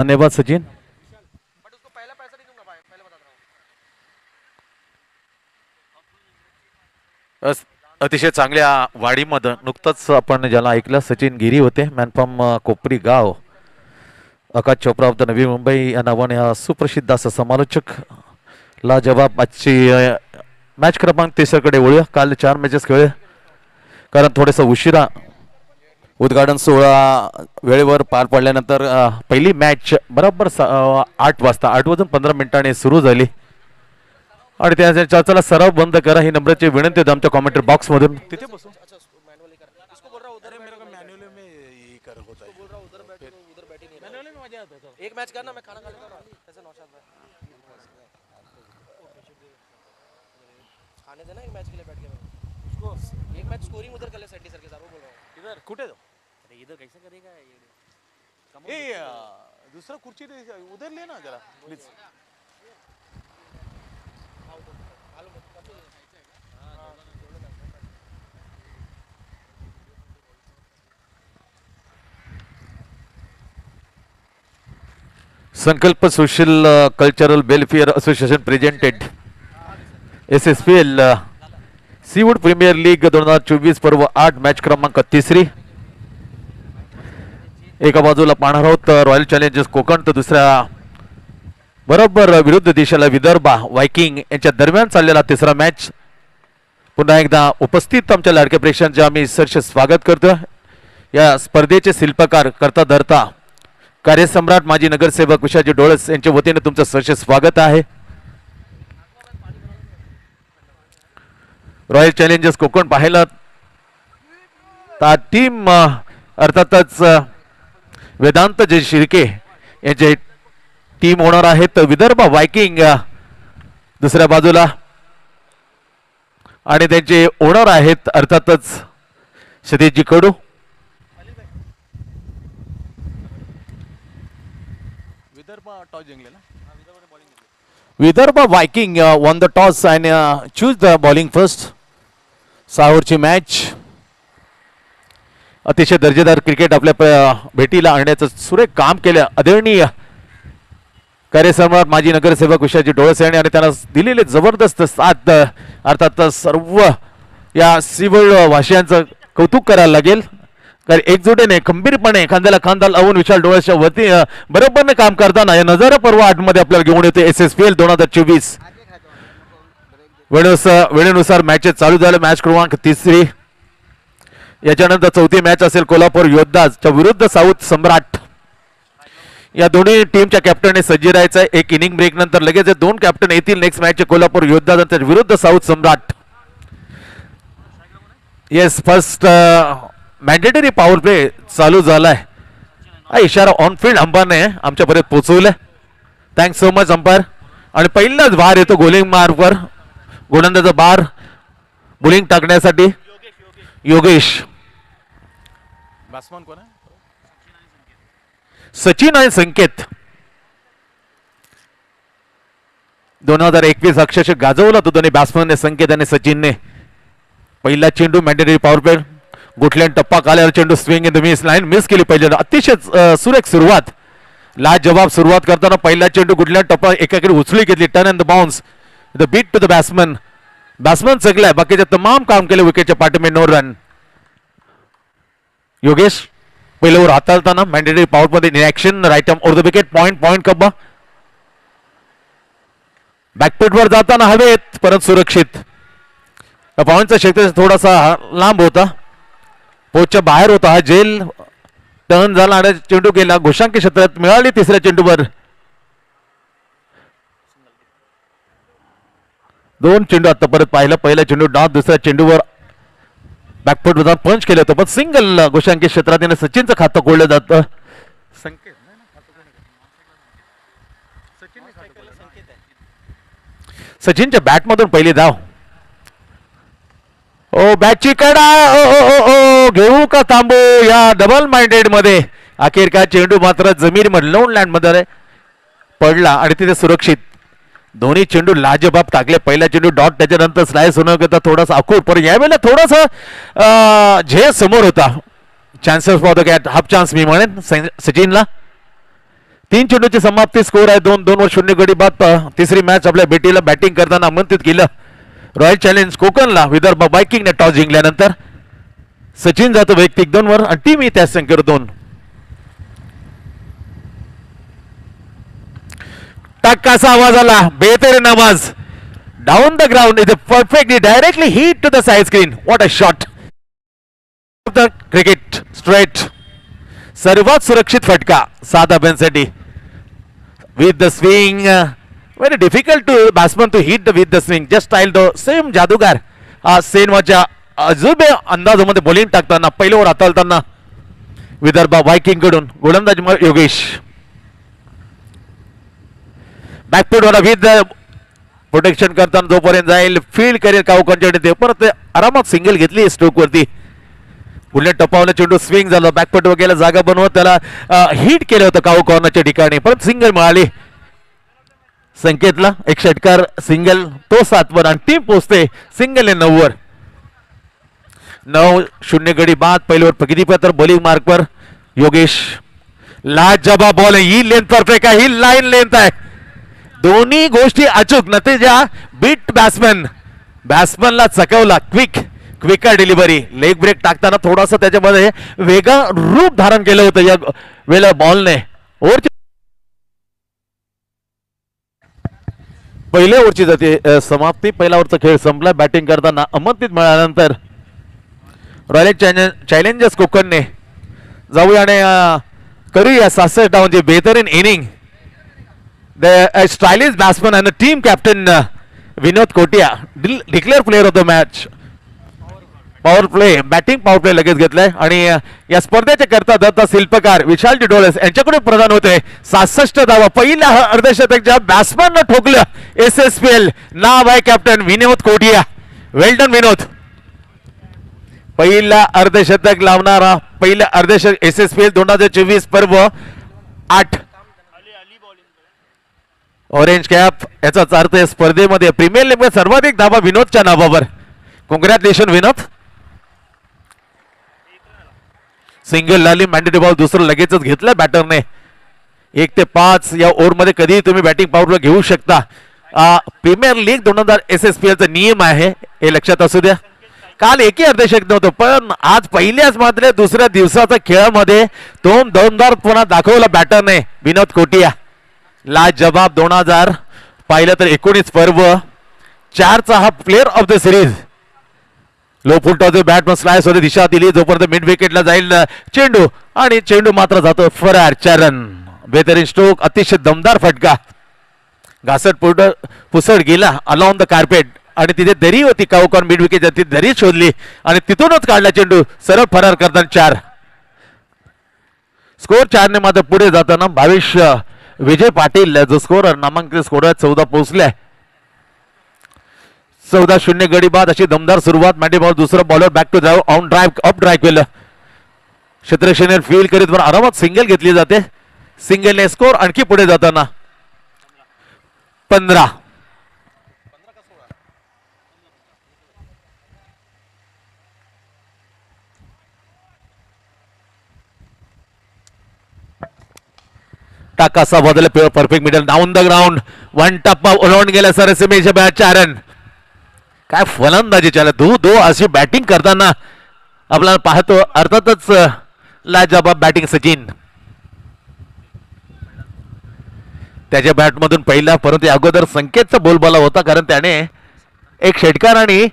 धन्यवाद सचिन. अतिशय चांगल्या वाढीमध्ये नुकतंच आपण ज्याला ऐकलं सचिन गिरी होते मॅनफ्रॉम कोपरी गाव. आकाश चोप्रा ऑफ द नवी मुंबई या नावाने हा सुप्रसिद्ध असा समालोचक ला जवाब. आजची मॅच क्रमांक 30 कडे वळूया. काल 4 मॅचेस खेळले कारण थोडंसं उशिरा उद्घाटन सोहळा वेळेवर पार पडल्यानंतर पहिली मॅच बरोबर 8 वाजता 8:15 सुरू झाली आणि त्या चर्चाला सराव बंद करा ही नम्रतेची विनंती होती आमच्या कॉमेंट्री बॉक्स मधून. तिथे बसू. एक मैच करना मैं खाना खा लूंगा ऐसे नौशाद भाई खाने देना एक मैच के लिए बैठ के उसको एक मैच स्कोरिंग उधर कर ले सेट्टी सर के साथ वो बोल रहा हूं इधर कुटे दो अरे इधर कैसे करेगा ये दूसरा कुर्सी उधर लेना जरा please Sankalp social cultural welfare association presented SSPL Seawood premier league 2024 पर्व 8 मॅच क्रमांक 3. एका बाजूला पाहणार आहोत रॉयल चॅलेंजर्स कोकण तर दुसऱ्या बरोबर विरुद्ध दिशेला विदर्भ वायकिंग यांच्या दरम्यान चाललेला तिसरा मॅच. पुन्हा एकदा उपस्थित आमच्या लाडक्या प्रेक्षकांचे आम्ही सहर्ष स्वागत करतो. या स्पर्धेचे शिल्पकार करता धरता कार्यसम्राट माजी नगरसेवक विशाजी डोळस यांच्या वतीने तुमचं सहर्ष स्वागत आहे. रॉयल चॅलेंजर्स कोकण पाहिलं तर टीम अर्थातच वेदांत जय शिर्के यांचे टीम होणार आहेत. विदर्भ वायकिंग दुसऱ्या बाजूला आणि त्यांचे ओनर आहेत अर्थातच सतीशजी कडू. Vidarbha wicking won the toss and choose the bowling first. 6 ओव्हरची match. अतिशय दर्जेदार क्रिकेट आपल्या भेटीला आणण्याचं सुरेख काम केलं आदरणीय कार्यसम्राट माजी नगरसेवक विशाजी डोळस यांनी आणि त्यांना दिलेले जबरदस्त साथ अर्थात सर्व या सिवळ वासियांचं कौतुक करायला लागेल. कारण एकजुटीने खंबीरपणे खांद्याला खांदा लावून विशाल डोळसच्या वती बरोबरने काम करताना या नजारा पर्व 8 मध्ये आपल्याला घेऊन येते SSPL 2024. वेळेनुसार मॅचेस चालू झाले. मॅच क्रमांक 3. याच्यानंतर चौथी मॅच असेल कोल्हापूर योद्धाच्या विरुद्ध साऊथ सम्राट. या दोन्ही टीमच्या कॅप्टनने सज्ज राहायचं. एक इनिंग ब्रेक नंतर लगेच 2 कॅप्टन येतील नेक्स्ट मॅच कोल्हापूर योद्धा विरुद्ध south Samrat. Yes first mandatory power play चालू झालाय. हा इशारा ऑन फील्ड अंपायरने आमच्यापर्यंत पोहोचवलाय. Thanks so much umpire. आणि पहिलाच बार येतो गोलिंग मार्कवर गोलंदाजा बार बोलिंग टाकण्यासाठी योगेश. बॅट्समन कोण आहे? सचिन आणि संकेत. 2021 अक्षरशः गाजवला तो दोन्ही बॅट्समनने संकेत आणि सचिनने. पहिला चेंडू मॅन्डेटरी पॉवर प्ले गुटल्यान टप्पा काल्यावर चेंडू swing in the miss line miss केली पाहिजे. अतिशय सुरेख सुरुवात लाजवाब सुरुवात करताना पहिला चेंडू गुटल्यान टप्पा एकाकडे उचली घेतली. Turn and the bounce the beat to the batsman. Batsman चगलाय बाकीचे तमाम काम केले विकेटच्या पाठीमे. No run. योगेश पहिल्या ओव्हर हाताळताना मॅन्डेटरी पॉवर मध्ये reaction right arm over the wicket point कब्बा. बॅकफुट वर जाताना हवेत परत सुरक्षित. पॉइंटचा क्षेत्र थोडासा लांब होता पोचच्या बाहेर होता. हा जेल टर्न झाला आणि चेंडू गेला घोषांकी क्षेत्रात मिळाली. तिसऱ्या चेंडूवर 2 चेंडू आता परत पाहिलं. पहिला चेंडू डॉट दुसऱ्या चेंडूवर बॅकफुट वर पंच केलं होतं पण सिंगल घोषांकी क्षेत्रात सचिनचं खातं कोळलं जातं. सचिनच्या बॅटमधून पहिली धाव. ओ बॅटची कडा ओ घेऊ का थांबू या डबल माइंडेड मध्ये. अखेरकार चेंडू मात्र जमीन लोन लँड मध्ये पडला आणि तिथे सुरक्षित. दोन्ही चेंडू लाजबाब टाकले. पहिला चेंडू डॉट त्याच्यानंतर स्लाइस होण्याकरता थोडासा अकूट पण यावेळेला थोडासा झे समोर होता. Chances for the catch half chance मी म्हणेन सचिनला. 3 चेंडूची समाप्ती. स्कोर आहे 2-2 गडी बाद. तिसरी मॅच आपल्या बेटीला बॅटिंग करताना आमंत्रित केलं रॉयल चॅलेंज कोकणला. विदर्भ बायकिंगने टॉस जिंकल्यानंतर सचिन जातो वैयक्तिक 2 वर आणि टीम ही त्या संख्येवर 2. टक्काचा आवाज आला. बेहतरीन आवाज. Down the ground is perfectly directly hit to the side screen. What a shot. Cricket straight. सर्वात सुरक्षित फटका 7 धाब्यांसाठी. With the swing very difficult to batsman to hit with the swing. Just style the same जादूगार सेनवाच्या अजूबे अंदाजामध्ये bowling टाकताना पहिल्या over हाताळताना विदर्भ वायकिंग कडून गोलंदाज योगेश. बॅकफूट वर विथ प्रोटेक्शन करताना जोपर्यंत जाईल फील्ड करेल कावकांच्या परत आरामात सिंगल घेतली स्ट्रोक वरती. पुढल्या टप्पावला चेंडू स्विंग झालं. बॅकफूट वगैरे जागा बनवत त्याला हिट केलं होतं काऊ कॉर्नरच्या ठिकाणी. परत सिंगल मिळाली संकेतला. एक षटकार सिंगल तो 7 वर आणि टीम पोहोचते सिंगल 9 वर. 9-0 गडी बाद. पहिल्यावर प्रगतीपत्र बॉलिंग मार्कवर योगेश. लाजवाब बॉल आहे. ही लेंथ परफेक्ट आहे. ही लाईन लेंथ आहे. दोन्ही गोष्टी अचूक. नतीजा बीट बॅट्समनला चकवला. Quicker delivery. लेग ब्रेक टाकताना थोडासा त्याच्यामध्ये वेगळं रूप धारण केलं होतं या वेळेला बॉलने. ओव्हरची पहिल्या ओव्हरची जाते समाप्ती. पहिल्या ओव्हरचा खेळ संपला. बॅटिंग करताना आमंत्रित मिळाल्यानंतर रॉयल चॅलेंजर्स कोकणने जाऊया आणि करूया 66 डावांची बेहतरीन inning. The stylish batsman and the team captain Vinod Kotia declare player of the match. Power play batting power play लगेच घेतलाय आणि या स्पर्धेचे करता दत्ता शिल्पकार विशाल डिडोळस यांच्याकडून प्रदान होते 66 धावा. पहिल्या अर्धशतकच्या बॅट्समॅनला ठोकलं SSPL. नाव आहे कॅप्टन विनोद कोटिया. वेल डन विनोद. पहिला अर्धशतक लावणारा पहिल्या अर्धशतक SSPL 2024 पर्व 8. ऑरेंज कॅप याचा अर्थ या स्पर्धेमध्ये प्रीमियर लीग मध्ये सर्वाधिक धावा विनोदच्या नावावर. कॉंग्रॅच्युलेशन विनोद. सिंगल लाली मॅन्डेटरी बॉल दुसरं लगेचच घेतलं बॅटरने. 1 ते 5 या ओव्हर मध्ये कधीही तुम्ही बॅटिंग पॉवर घेऊ शकता. प्रीमियर लीग 2000 SSPL चा नियम आहे हे लक्षात असू द्या. काल एकही अर्धशतक नव्हतं पण आज पहिल्याच मात्र दुसऱ्या दिवसाच्या खेळामध्ये दमदार पुन्हा दाखवला बॅटरने विनोद कोटिया. लाजवाब 2000 पाहिलं तर 19 पर्व 4चा हा player of the series. Low फुलटॉचे बॅटमन स्लाइस मध्ये दिशा दिली जोपर्यंत मिड विकेटला जाईल चेंडू आणि चेंडू मात्र जातो फरार. चरण बेहतरीन स्ट्रोक. अतिशय दमदार फटका. घासट पुसट गेला अलॉंग द कार्पेट आणि तिथे दरी होती काउकॉन मिड विकेट ती दरी शोधली आणि तिथूनच काढला चेंडू सरळ फरार करताना 4. स्कोर 4 ने मात्र पुढे जाताना 22 विजय पाटील जो स्कोर नामांकित स्कोर 14 पोहोचलाय. 14-0 गडी बाद. अशी दमदार सुरुवात. मॅडी बॉल दुसरा bowler back to drive on drive up drive केलं. क्षेत्रक्षेने फील्ड करीत पण आरामात सिंगल घेतली जाते. सिंगलने स्कोर आणखी पुढे जाताना 15. टाकासा बदल perfect middle down the ground. 1 टप्पा ओलांडून गेला सर सिमेच्या बॅट. चारण काय फलंदाजी चालत दो अशी बॅटिंग करताना आपल्याला पाहतो. अर्थातच लाजवाब बॅटिंग सचिन. त्याच्या बॅटमधून पहिला परंतु अगोदर संकेतचा बोलबाला होता कारण त्याने एक षटकार आणि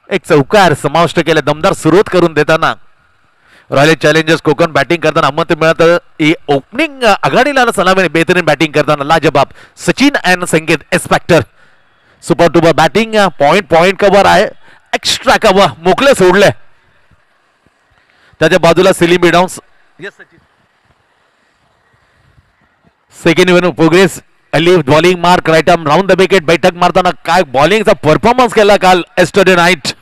एक चौकार समाविष्ट केले. दमदार सुरुवात करून देताना रॉयल चॅलेंजर्स कोकण बॅटिंग करताना आमंत्रण मिळत. ओपनिंग आघाडीला सलामी बेहतरीन बॅटिंग करताना लाजवाब सचिन अँड संकेत एक्सपेक्टर. Super duper batting. Point cover आहे. एक्स्ट्रा कव्हर मोकळे सोडले. त्याच्या बाजूला सिलिंग डाउन्स. Second even progress Ali bowling mark right arm round the wicket. बैठक मारताना काय बॉलिंगचा परफॉर्मन्स केला काल एस्टरडे नाईट.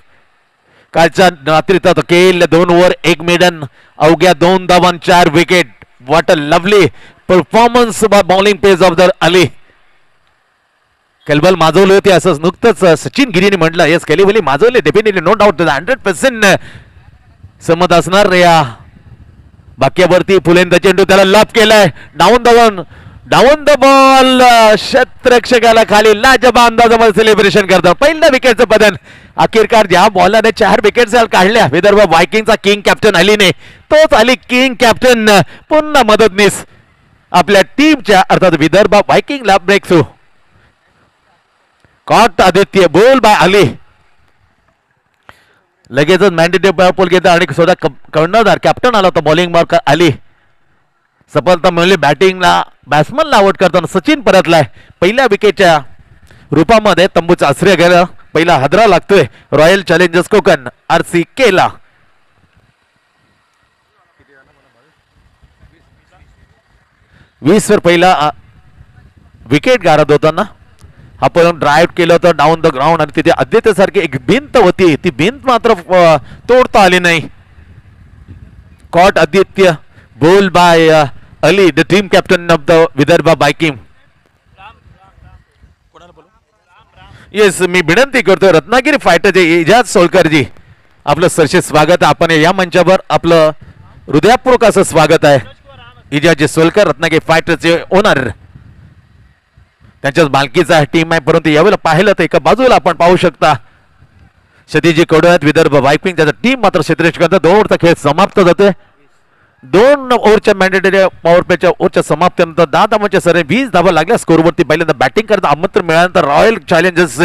कालच्या रात्रीत केल 2 ओव्हर 1 मेडन अवघ्या 2 धावा 4 wicket. What a lovely performance by bowling page of the Ali. कलबल माजवले होते असं नुकतंच सचिन गिरीने म्हटलं. येस कलिबली माजवले डेफिनेटली नो डाऊट 100% समत असणार या वाक्यावरती. फुलेंदा चेंडू त्याला लॉप केलाय. Down the one down the ball क्षेत्ररक्षकाला खाली लाजबा अंदाजामध्ये सेलिब्रेशन करतात. पहिल्या विकेटचं बदन अखेरकार ज्या बॉलने 4 विकेट काढल्या विदर्भ वायकिंगचा किंग कॅप्टन अलीने, तोच अली किंग कॅप्टन पुन्हा मदतनीस आपल्या टीमच्या अर्थात विदर्भ वायकिंगला breakthrough. Caught Aditya bowled by Ali, लगेचच मॅन्डेटरी बॉल घेतात आणि स्वतः कर्णधार कॅप्टन आला होता बॉलिंग मार्क अली. सफलता मिळाली बॅटिंगला, बॅट्समनला आउट करताना सचिन परतलाय. पहिल्या विकेटच्या रूपामध्ये तंबूचं आश्रय गेलं. पहिला हादरा लागतोय रॉयल चॅलेंजर्स कोकण RCK ला. वीस वर पहिला विकेट गारद होताना आपण ड्राईव्ह केलं होतं डाऊन द ग्राउंड आणि तिथे आदित्य सारखी एक भिंत होती, ती भिंत मात्र तोडता आली नाही. Caught Aditya bowled by Ali, the team captain of the Vidarbha Viking. Yes, मी विनंती करतोय रत्नागिरी फायटरचे इजाज सोलकरजी, आपलं सरसे स्वागत. आपण या मंचावर आपलं हृदयपूर्वक असं स्वागत आहे. इजाज सोलकर रत्नागिरी फायटरचे ओनर, त्यांच्याच मालकीचा टीम आहे. परंतु यावेळेला पाहिलं तर एका बाजूला आपण पाहू शकता सतीजी कडोळ्यात विदर्भ वायकिंग, त्याचा टीम मात्र क्षेत्ररक्षक करतात. 2 ओव्हरचा खेळ समाप्त जातोय. 2 ओव्हरच्या मॅन्डेटरी पॉवर प्लेच्या ओव्हरच्या समाप्तीनंतर 10 धावांच्या सरी 20 धावा लागल्या स्कोरवरती. पहिल्यांदा बॅटिंग करता आमंत्रण मिळाल्यानंतर रॉयल चॅलेंजर्स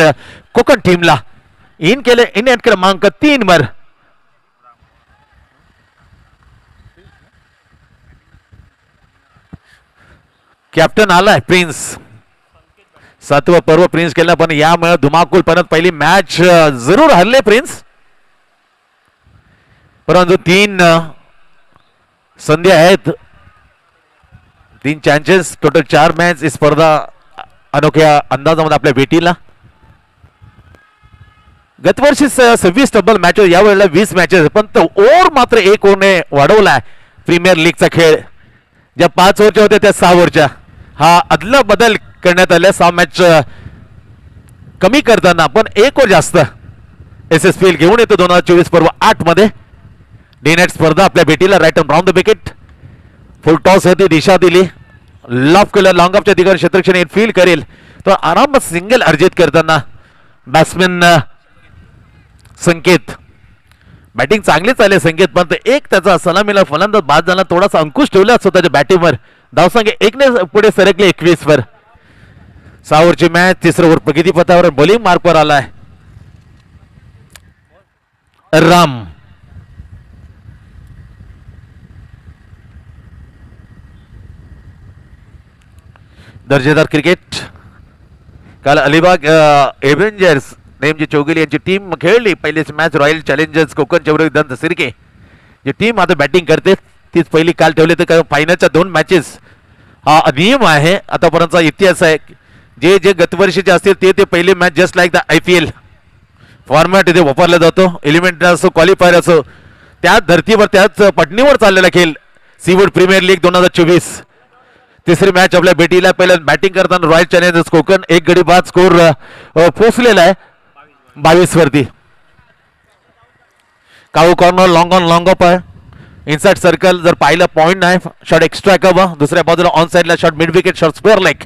कोकण टीमला इन केले इन क्रमांक 3 वर. कॅप्टन आलाय प्रिन्स, 7वं पर्व प्रिन्स केलं, पण यामुळे धुमाकूल परत पहिली मॅच जरूर हरले प्रिन्स, परंतु 3 संधी आहेत, 3 चान्सेस, टोटल 4 मॅच. ही स्पर्धा अनोख्या अंदाजामध्ये आपल्या भेटीला. गतवर्षी 26 डबल मॅच, यावेळेला 20 मॅचेस, पण तो ओव्हर मात्र 1 ओव्हरने वाढवलाय. प्रीमियर लीगचा खेळ ज्या 5 ओव्हरच्या होत्या त्या 6 ओव्हरच्या हा अदला बदल करण्यात आल्या. 6 मॅच कमी करताना पण 1 ओव्हर जास्त SSPL घेऊन येतो 2024 पर्व 8 मध्ये. डे नाईट स्पर्धा आपल्या भेटीला. Right and round the wicket, full toss होती, दिशा दिली, लॉफ केलं, लॉंग ऑफच्या दिगाने क्षेत्ररक्षण फील करेल तो आरामात सिंगल अर्जित करताना बॅट्समॅन संकेत. बॅटिंग चांगली चालली संकेत, पण एक त्याचा सलामीला फलंदाज बाद झाला, थोडासा अंकुश ठेवला स्वतःच्या बॅटिंगवर. धावसंख्या 1 ने पुढे सरकले 21 वर. 6 ओव्हरची मॅच, 3रं ओव्हर प्रगतीपथावर बॉलिंग मार्कवर आलाय राम. दर्जेदार क्रिकेट. काल अलिबाग एव्हेंजर्स नेमजी चौगुले यांची टीम खेळली पहिलीच मॅच रॉयल चॅलेंजर्स कोकणच्या विरुद्ध दंत सिरके. जी टीम आता बॅटिंग करते तीच पहिली काल ठेवली, तर फायनलच्या 2 मॅचेस हा नियम आहे आतापर्यंतचा इतिहास आहे. जे जे गतवर्षीचे असतील ते पहिली match just like the IPL format इथे वापरला जातो. एलिमेंट असो क्वालिफायर असो, त्याच धर्तीवर त्याच पटणीवर चाललेला खेळ सीवूड प्रीमियर लीग 2024. 3री मॅच आपल्या भेटीला. पहिल्या बॅटिंग करताना रॉयल चॅलेंजर्स कोकण 1 गडी बाद स्कोर पोहोचलेला आहे 22 वरती. Cow corner long on long off आहे. इनसाइड सर्कल जर पाहिलं पॉइंट नाही, शॉट एक्स्ट्रा कव्हर. दुसऱ्या बाजूला ऑन साइडला shot mid wicket, shot square leg.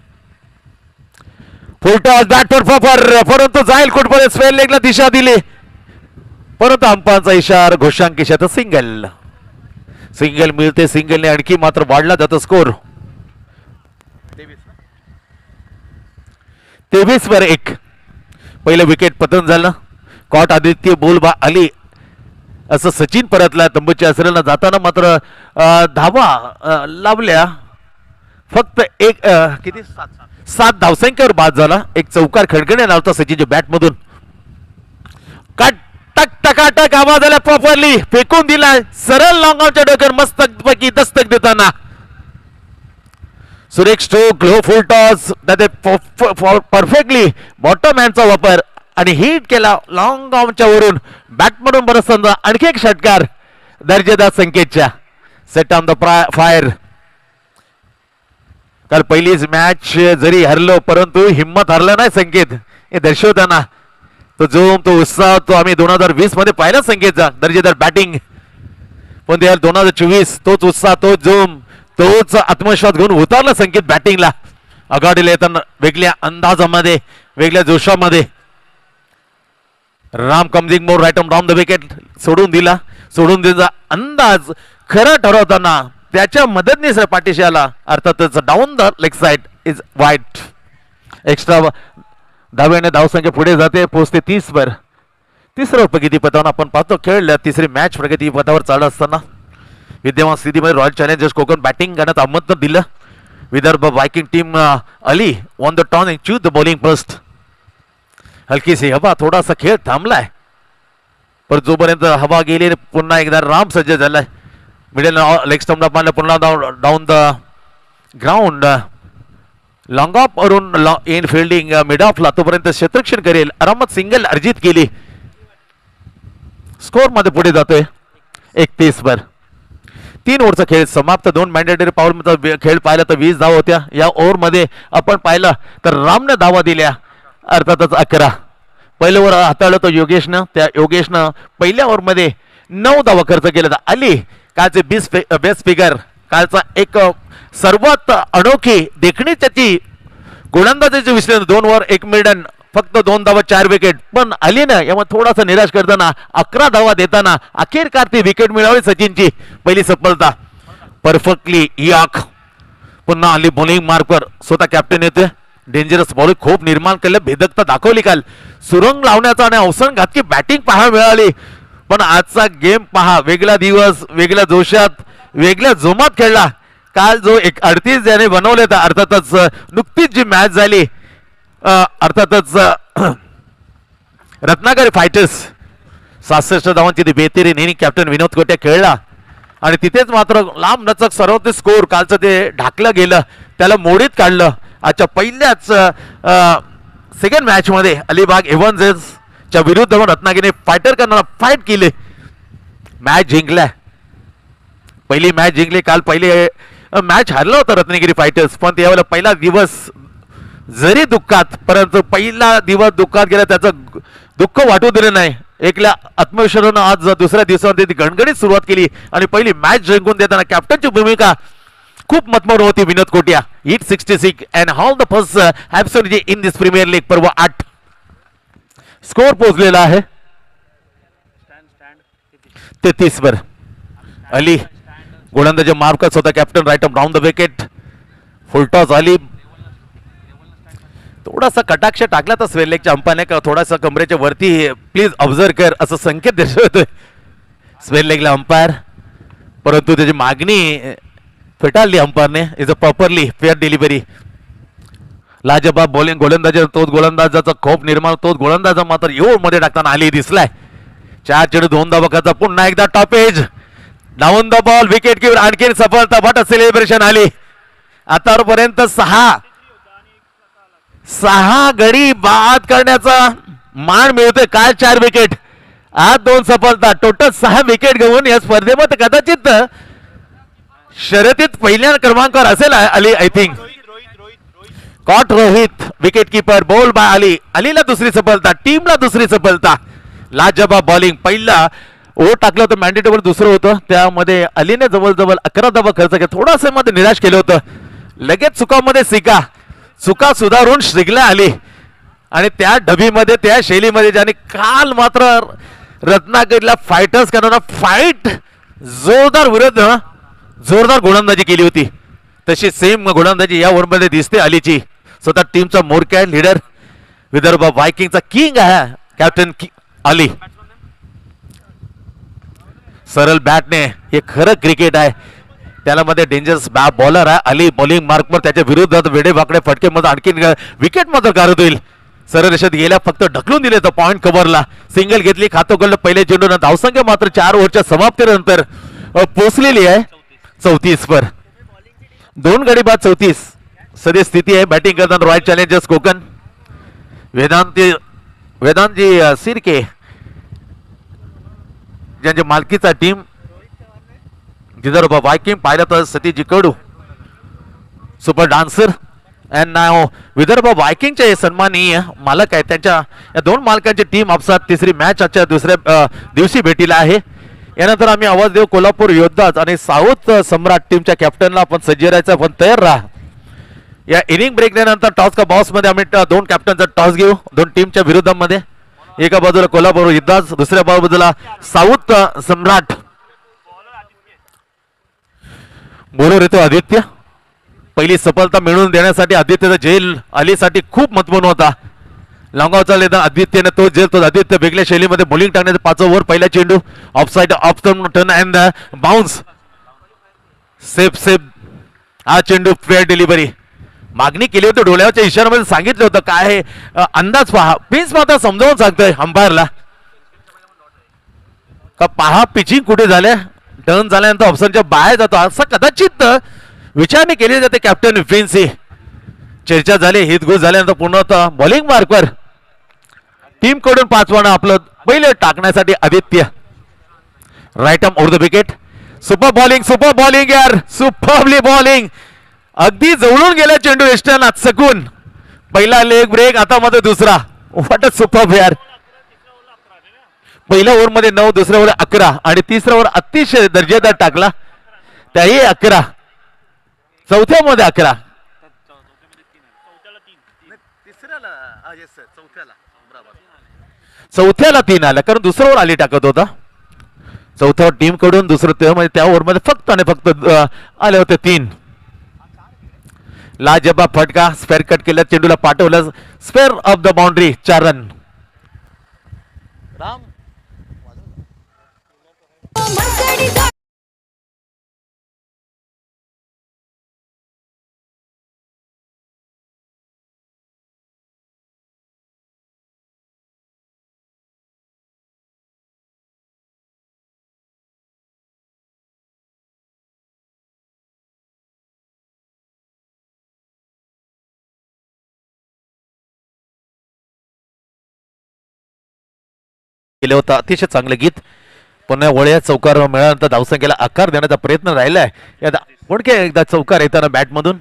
Full toss बॅटवर फॉर, परंतु जाईल कुठपर्यंत स्क्वेअर लेगला दिशा दिली, परंतु अंपांचा इशारा घोषांकिशात सिंगल. सिंगल मिळते, सिंगलने आणखी मात्र वाढला जातो स्कोर. 23 वर 1. पहिलं विकेट पतन झालं. कॉट आदित्य बोल बा अली असं सचिन परतला. तंबूच्या आसऱ्याला जाताना मात्र धावा लावल्या फक्त एक किती 7 धावसंख्येवर बाद झाला. एक चौकार खडखडे लावता सचिनच्या बॅट मधून. कट टक टकाटक आवाज आला, प्रॉपरली फेकून दिला सरळ लॉंग ऑनच्या डोक्यावर मस्तक पैकी दस्तक देताना. सुरेख stroke, low full toss, perfectly bottom हँडचा वापर आणि हिट केला लॉंग ऑनच्या वरून बॅट मधून बरसताना आणखी एक षटकार दर्जेदार संकेतच्या. Set on the fire. काल पहिलीच मॅच जरी हरलो परंतु हिम्मत हरला नाही संकेत. हे दर्शवताना तो जोम, तो उत्साह तो आम्ही 2020 मध्ये पाहिला संकेतचा. दर्जेदार बॅटिंग, पण 2024 तोच उत्साह, तोच जोम, तोच आत्मविश्वास घेऊन उतरला संकेत बॅटिंगला. आघाडीला येताना वेगळ्या अंदाजामध्ये वेगळ्या जोशामध्ये Ram कमजिंग more right on the wicket सोडून दिला अंदाज खरा ठरवताना त्याच्या मदतनीस पाठीशी आला. अर्थातच down the leg side is वाईट. एक्स्ट्रा धाव्याने धावसंख्या पुढे जाते, पोहोचते 30 वर. तिसरं प्रगतीपथावर आपण पाहतो खेळल्या तिसरी मॅच प्रगतीपथावर चालत असताना विद्यमान स्थितीमध्ये रॉयल चॅलेंजर्स कोकण बॅटिंग करण्यात आमंत्रण दिलं. Vidarbha Viking team Ali on the toss and choose the bowling first. हलकीशी हवा, थोडासा खेळ थांबलाय पण जोपर्यंत हवा गेली पुन्हा एकदा राम सज्ज झालाय. मिडल लेग स्टंपला पाहिलं पुन्हा down the ground. Long of वरून इन फिल्डिंग मिड ऑफला तोपर्यंत क्षेत्ररक्षण करेल. आरामात सिंगल अर्जित केली. स्कोर मध्ये पुढे जातोय 31 वर. 3 ओव्हरचा खेळ समाप्त. 2 मॅन्डेटरी पॉवर खेळ पाहिला तर 20 धावा होत्या. या ओव्हर मध्ये आपण पाहिलं तर रामने धावा दिल्या अर्थातच 11. पहिलं ओव्हर हाताळलं तो योगेशनं. त्या योगेशनं पहिल्या ओव्हर मध्ये 9 धावा खर्च केला. अली कालचे बेस्ट फिगर, कालचा एक सर्वात अनोखी देखणी त्याची गोलंदाजीचे विश्लेषण. 2 ओव्हर 1 मिडन, फक्त 2 धावा 4 विकेट. पण अलीनं यामध्ये थोडासा निराश करताना 11 धावा देताना अखेरकार ती विकेट मिळवली. सचिनची पहिली सफलता परफेक्टली. याक पुन्हा अली बॉलिंग मार्कवर स्वतः कॅप्टन येतोय. डेंजरस बॉलिंग खूप निर्माण केलं, भेदकता दाखवली. काल सुरंग लावण्याचा आणि अवसान घातकी बॅटिंग पाहायला मिळाली. पण आजचा गेम पहा, वेगळा दिवस, वेगळ्या जोशात, वेगळ्या जोमात खेळला. काल जो 38 ज्याने बनवले तर अर्थातच नुकतीच जी मॅच झाली अर्थातच रत्नागिरी फायटर्स 67 धावांची ती बेहतरीन इनिंग कॅप्टन विनोद कोटे खेळला आणि तिथेच मात्र लांब लचक सर्वोच्च स्कोर कालचं ते ढाकलं गेलं, त्याला मोडीत काढलं. आजच्या पहिल्याच सेकंड मॅच मध्ये अलिबाग एव्हन्सच्या विरुद्ध रत्नागिरी फायटर करणारा फाईट केली. मॅच जिंकलाय. पहिली मॅच जिंकली. काल पहिली मॅच हरलं होतं रत्नागिरी फायटर्स, पण त्यावेळेला पहिला दिवस जरी दुःखात, परंतु पहिला दिवस दुःखात गेला त्याचं दुःख वाटू दिलं नाही. एकल्या आत्मविश्वासानं आज दुसऱ्या दिवसामध्ये ती गणगणित सुरुवात केली आणि पहिली मॅच जिंकून देताना कॅप्टनची भूमिका खूप महत्त्वपूर्ण होती. Vinod Kotiya hit 66 and hall the first absolutely in this premier league पर्व 8. स्कोर पोहोचलेला आहे 33 वर. अली गोलंदाजी मार्कच होता captain right off down the wicket. Full toss Ali थोडासा कटाक्ष टाकला तर स्वेलेकच्या अंपाने का थोडासा कमरेच्या वरती प्लीज ऑब्झर्व कर असं संकेत दर्शवतोय स्वेलेकला अंपायर, परंतु त्याची मागणी फेटाळली अंपायरने. Is a properly fair delivery. लाजबाब बॉलिंग गोलंदाजी, तोच गोलंदाजाचा खोप निर्माण, तोच गोलंदाजा मात्र एवढ मध्ये टाकताना आली दिसलाय. 4 चेंडू 2 धावा खर्च. पुन्हा एकदा topaz down the ball wicket keeper आणखी सफलता. बट सेलिब्रेशन आली. आतापर्यंत 6 गडी बाद करण्याचा मान मिळतोय. काल 4 विकेट, आज 2 सफलता, टोटल 6 विकेट घेऊन या स्पर्धेमध्ये कदाचित शर्यतीत पहिल्या क्रमांकावर असेल Ali. I think caught Rohit wicket keeper, ball by Ali. अलीला दुसरी सफलता, टीमला दुसरी सफलता. लाजबाब बॉलिंग. पहिला ओव्हर टाकलं होतं मॅन्डेटवर, दुसरं होतं त्यामध्ये अलीने जवळजवळ 11 धावा खर्च केला. थोडासा मध्ये निराश केलं होतं. लगेच चुकामध्ये चुका सुधारून शिकला आली आणि त्या डबीमध्ये त्या शैलीमध्ये ज्याने काल मात्र रत्नागिरीला फायटर्स करणारा फाईट जोरदार गोलंदाजी केली होती, तशी सेम गोलंदाजी या ओव्हरमध्ये दिसते अलीची. स्वतः टीमचा मोरक्या लीडर, विदर्भ वायकिंगचा किंग आहे कॅप्टन अली. सरळ बॅटने हे खरं क्रिकेट आहे. त्याला मध्ये डेंजरस बॉलर आहे अली. बॉलिंग मार्कवर त्याच्या विरुद्धात वेडे वाकडे फटके मध्ये आणखी विकेट मात्र काढत होईल. सरळ रेषेत गेल्या, फक्त ढकलून दिले तर पॉइंट कव्हरला. सिंगल घेतली, खातो कळलं पहिले चेंडून. धावसंख्या मात्र 4 ओव्हरच्या समाप्तीनंतर पोहोचलेली आहे 34 वर. 2 गडी बाद 34 सध्या स्थिती आहे. बॅटिंग करताना रॉयल चॅलेंजर्स कोकण वेदांतजी सिरके ज्यांच्या मालकीचा टीम. विदर्भ वायकिंग पाहिलं तर सतीजी कडू super dancer and now Vidarbha वायकिंगचे सन्माननीय मालक आहेत. त्यांच्या या 2 मालकांची टीम आपसात तिसरी मॅच आजच्या दुसऱ्या दिवशी भेटीला आहे. यानंतर आम्ही आवाज देऊ कोल्हापूर योद्धाच आणि साऊथ सम्राट टीमच्या कॅप्टनला आपण सज्ज राहायचं, पण तयार राहा. या इनिंग ब्रेकनंतर टॉस का बॉस मध्ये आम्ही दोन कॅप्टनचा टॉस घेऊ दोन टीमच्या विरुद्धामध्ये. एका बाजूला कोल्हापूर युद्धास, दुसऱ्या बाजूला साऊथ सम्राट. बोलर येतो आदित्य. पहिली सफलता मिळवून देण्यासाठी आदित्यचा झेल अलीसाठी खूप महत्वपूर्ण होता. लॉंगॉवचा लेदा आदित्यने तो झेल तो आदित्य वेगळ्या शैलीमध्ये बॉलिंग टाकण्याचा 5 ओव्हर. पहिला चेंडू offside of turn and bounce. Safe हा चेंडू फेअर डिलिव्हरी. मागणी केली होती, डोळ्याच्या इशाऱ्यामध्ये सांगितलं होतं काय आहे अंदाज पहा. प्रिन्स मात्र समजावून सांगतोय अंपायरला का पहा पिचिंग कुठे झाल्या, टर्न झाल्यानंतर ऑप्शनच्या बाहेर जातो असं कदाचित विचारणे केली जाते कॅप्टन प्रिन्सची. चर्चा झाली, हितगुज झाल्यानंतर पुन्हा बॉलिंग मार्कवर टीम कडून 5 वाणं आपलं पहिलं टाकण्यासाठी Aditya. Right arm over the wicket. Super bowling यार, सुपरली बॉलिंग. अगदी जवळून गेला चेंडू वेस्टर्नात सकून. पहिला लेग ब्रेक, आता मध्ये दुसरा. व्हॉट अ सुपर यार. पहिल्या ओव्हर मध्ये 9, दुसऱ्या ओव्हर 11 आणि तिसऱ्या ओव्हर अतिशय दर्जेदार टाकला. त्याही 11, चौथ्या मध्ये 11. चौथ्याला 3 आला कारण दुसऱ्या ओव्हर आली टाकत होता. चौथ्या टीम कडून दुसरं त्या ओव्हर मध्ये फक्त आणि फक्त आले होते 3. लाजबाब फटका. स्पेअर कट केला, चेंडूला पाठवलं spare of the boundary. 4 run. Ram केलं होतं अतिशय चांगलं गीत. पुन्हा वळ्या चौकार मिळाल्यानंतर धावसंख्येला आकार देण्याचा प्रयत्न राहिलाय. पुढे एकदा चौकार येताना बॅटमधून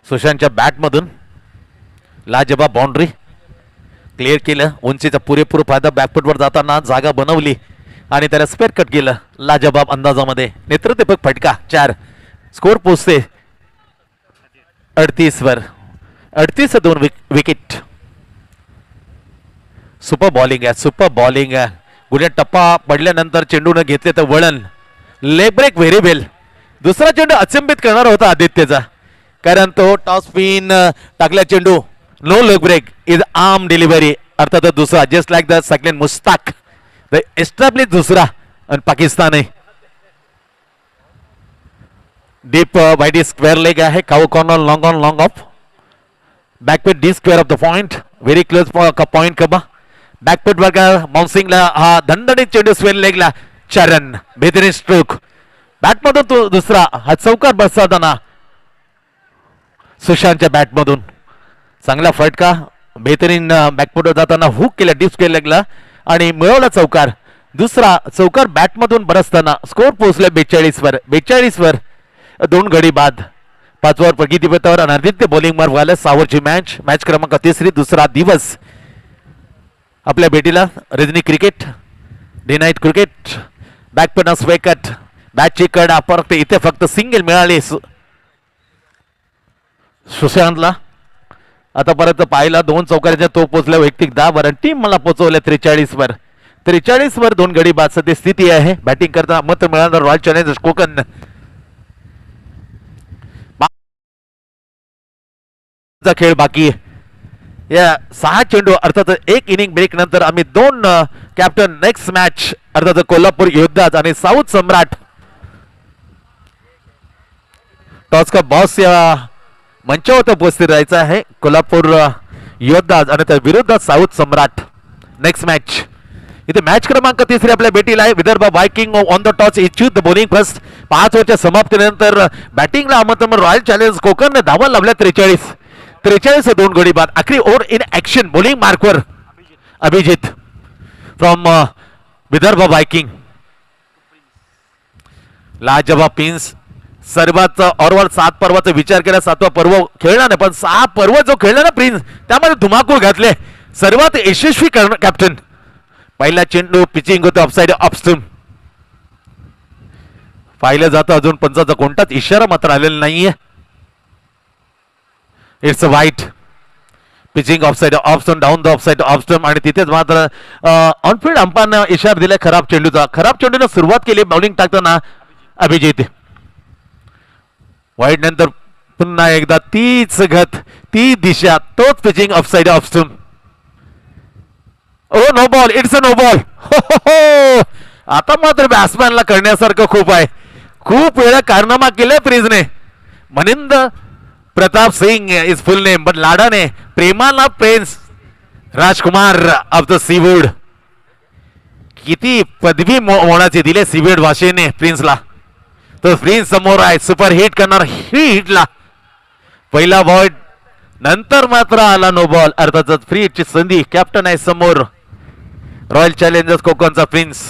सुशांतच्या बॅटमधून लाजबाब बाउंड्री क्लिअर केलं. उंचीचा पुरेपूर फायदा बॅकफुटवर जाताना जागा बनवली आणि त्याला स्पेअर कट केलं. लाजबाब अंदाजामध्ये नेतृत्वपूर्वक फटका. 4. स्कोर पोचते 38 वर. 38 2 विकेट. सुपर बॉलिंग आहे. गुन्हे टप्पा पडल्यानंतर चेंडून घेतले तर वळण. लेग ब्रेक व्हेरी वेल. दुसरा चेंडू अचंबित करणार होता आदित्यचा कारण तो टॉस पिन टाकल्या चेंडू. No leg break is arm delivery. अर्थात doosra just like the second Mushtaq the establish doosra आणि पाकिस्तान आहे. डीप वाईड स्क्वेअर लेग आहे. Cow corner long off backward the square off the point. Very close point कबा. Backward वर बाउन्सिंगला हा दणदणीत चेंडू स्वेल लेगला. 4 रन. बेहतरीन स्ट्रोक. बॅटमधून तो दुसरा हा चौकार बसताना सुशांतच्या बॅटमधून चांगला फटका. बेहतरीन बॅकफुटवर जाताना हुक केला डीप स्क्वेअर लेगला आणि मिळवला चौकार. दुसरा चौकार बॅटमधून बरसताना स्कोर पोहोचला 42 वर. 2 गडी बाद. 5 ओव्हर प्रगतीपथावर अनादित्य बॉलिंग मार व्हायला. 6 ओव्हरची मॅच क्रमांक 3 दुसरा दिवस आपल्या भेटीला. Rajni cricket day night cricket. बॅकपेन स्वेकट बॅटची कडा परत इथे फक्त सिंगल मिळाली सुशांतला. आतापर्यंत पाहिला 2 चौकारीच्या तो पोचल्या वैयक्तिक 10 वर. टीम मला पोहोचवल्या 43 वर. 43 वर 2 गडी बाद सध्या स्थिती आहे. बॅटिंग करताना मत मिळालं रॉयल चॅलेंजर्स कोकण. खेळ बाकी या 6 चेंडू अर्थात 1 इनिंग ब्रेक नंतर आम्ही 2 कॅप्टन नेक्स्ट मॅच अर्थात कोल्हापूर योद्धाज आणि साऊथ सम्राट. टॉस का बॉस या मंचावर उपस्थित राहायचा आहे. कोल्हापूर योद्धाज आणि त्या विरुद्ध साऊथ सम्राट. नेक्स्ट मॅच इथे मॅच क्रमांक 3 आपल्या भेटीला आहे. Vidarbha Viking on the toss chooses the bowling first. 5 ओव्हरच्या समाप्तीनंतर बॅटिंगला आमंत्रण रॉयल चॅलेंजर्स कोकणने धावा लावल्या 43 2 गडी बाद. आखरी ओव्हर इन ऍक्शन बॉलिंग मार्कवर अभिजित फ्रॉम विदर्भ वायकिंग. लाजबाब प्रिन्स सर्वात ओव्हरऑल 7 पर्वाचा विचार केला 7वा पर्व खेळला नाही पण 6 पर्व जो खेळला ना प्रिन्स त्यामध्ये धुमाकूळ घातले. सर्वात यशस्वी कॅप्टन. पहिला चेंडू पिचिंग होतं ऑफसाइड ऑफ स्टंप. पाहिलं जातं अजून पंचाचा कोणताच इशारा मात्र आलेला नाहीये. It's a wide. Pitching offside off stump down the offside off stump आणि तिथेच मात्र ऑनफिल्ड अंपायरनं इशारा दिलाय खराब चेंडूचा. खराब चेंडूने सुरुवात केली बॉलिंग टाकताना अभिजित. वाईट नंतर पुन्हा एकदा तीच गत, ती दिशा, तोच pitching offside off stump. Oh no ball. It's a no ball. आता मात्र बॅट्समॅनला करण्यासारखं खूप आहे. खूप वेळा कारनामा केलाय प्रिन्सने. Maninder Pratap Singh is full name पण लाडाने प्रेमाला prince Rajkumar of the Seawood. किती पदवी मोडाची दिले सीवूड भाषेने प्रिन्सला. तो प्रिन्स समोर आहे सुपर हिट करणार. हिटला पहिला बॉल नंतर मात्र आला नो बॉल. अर्थातच फ्री हिटची संधी. कॅप्टन आहे समोर रॉयल चॅलेंजर्स कोकणचा prince.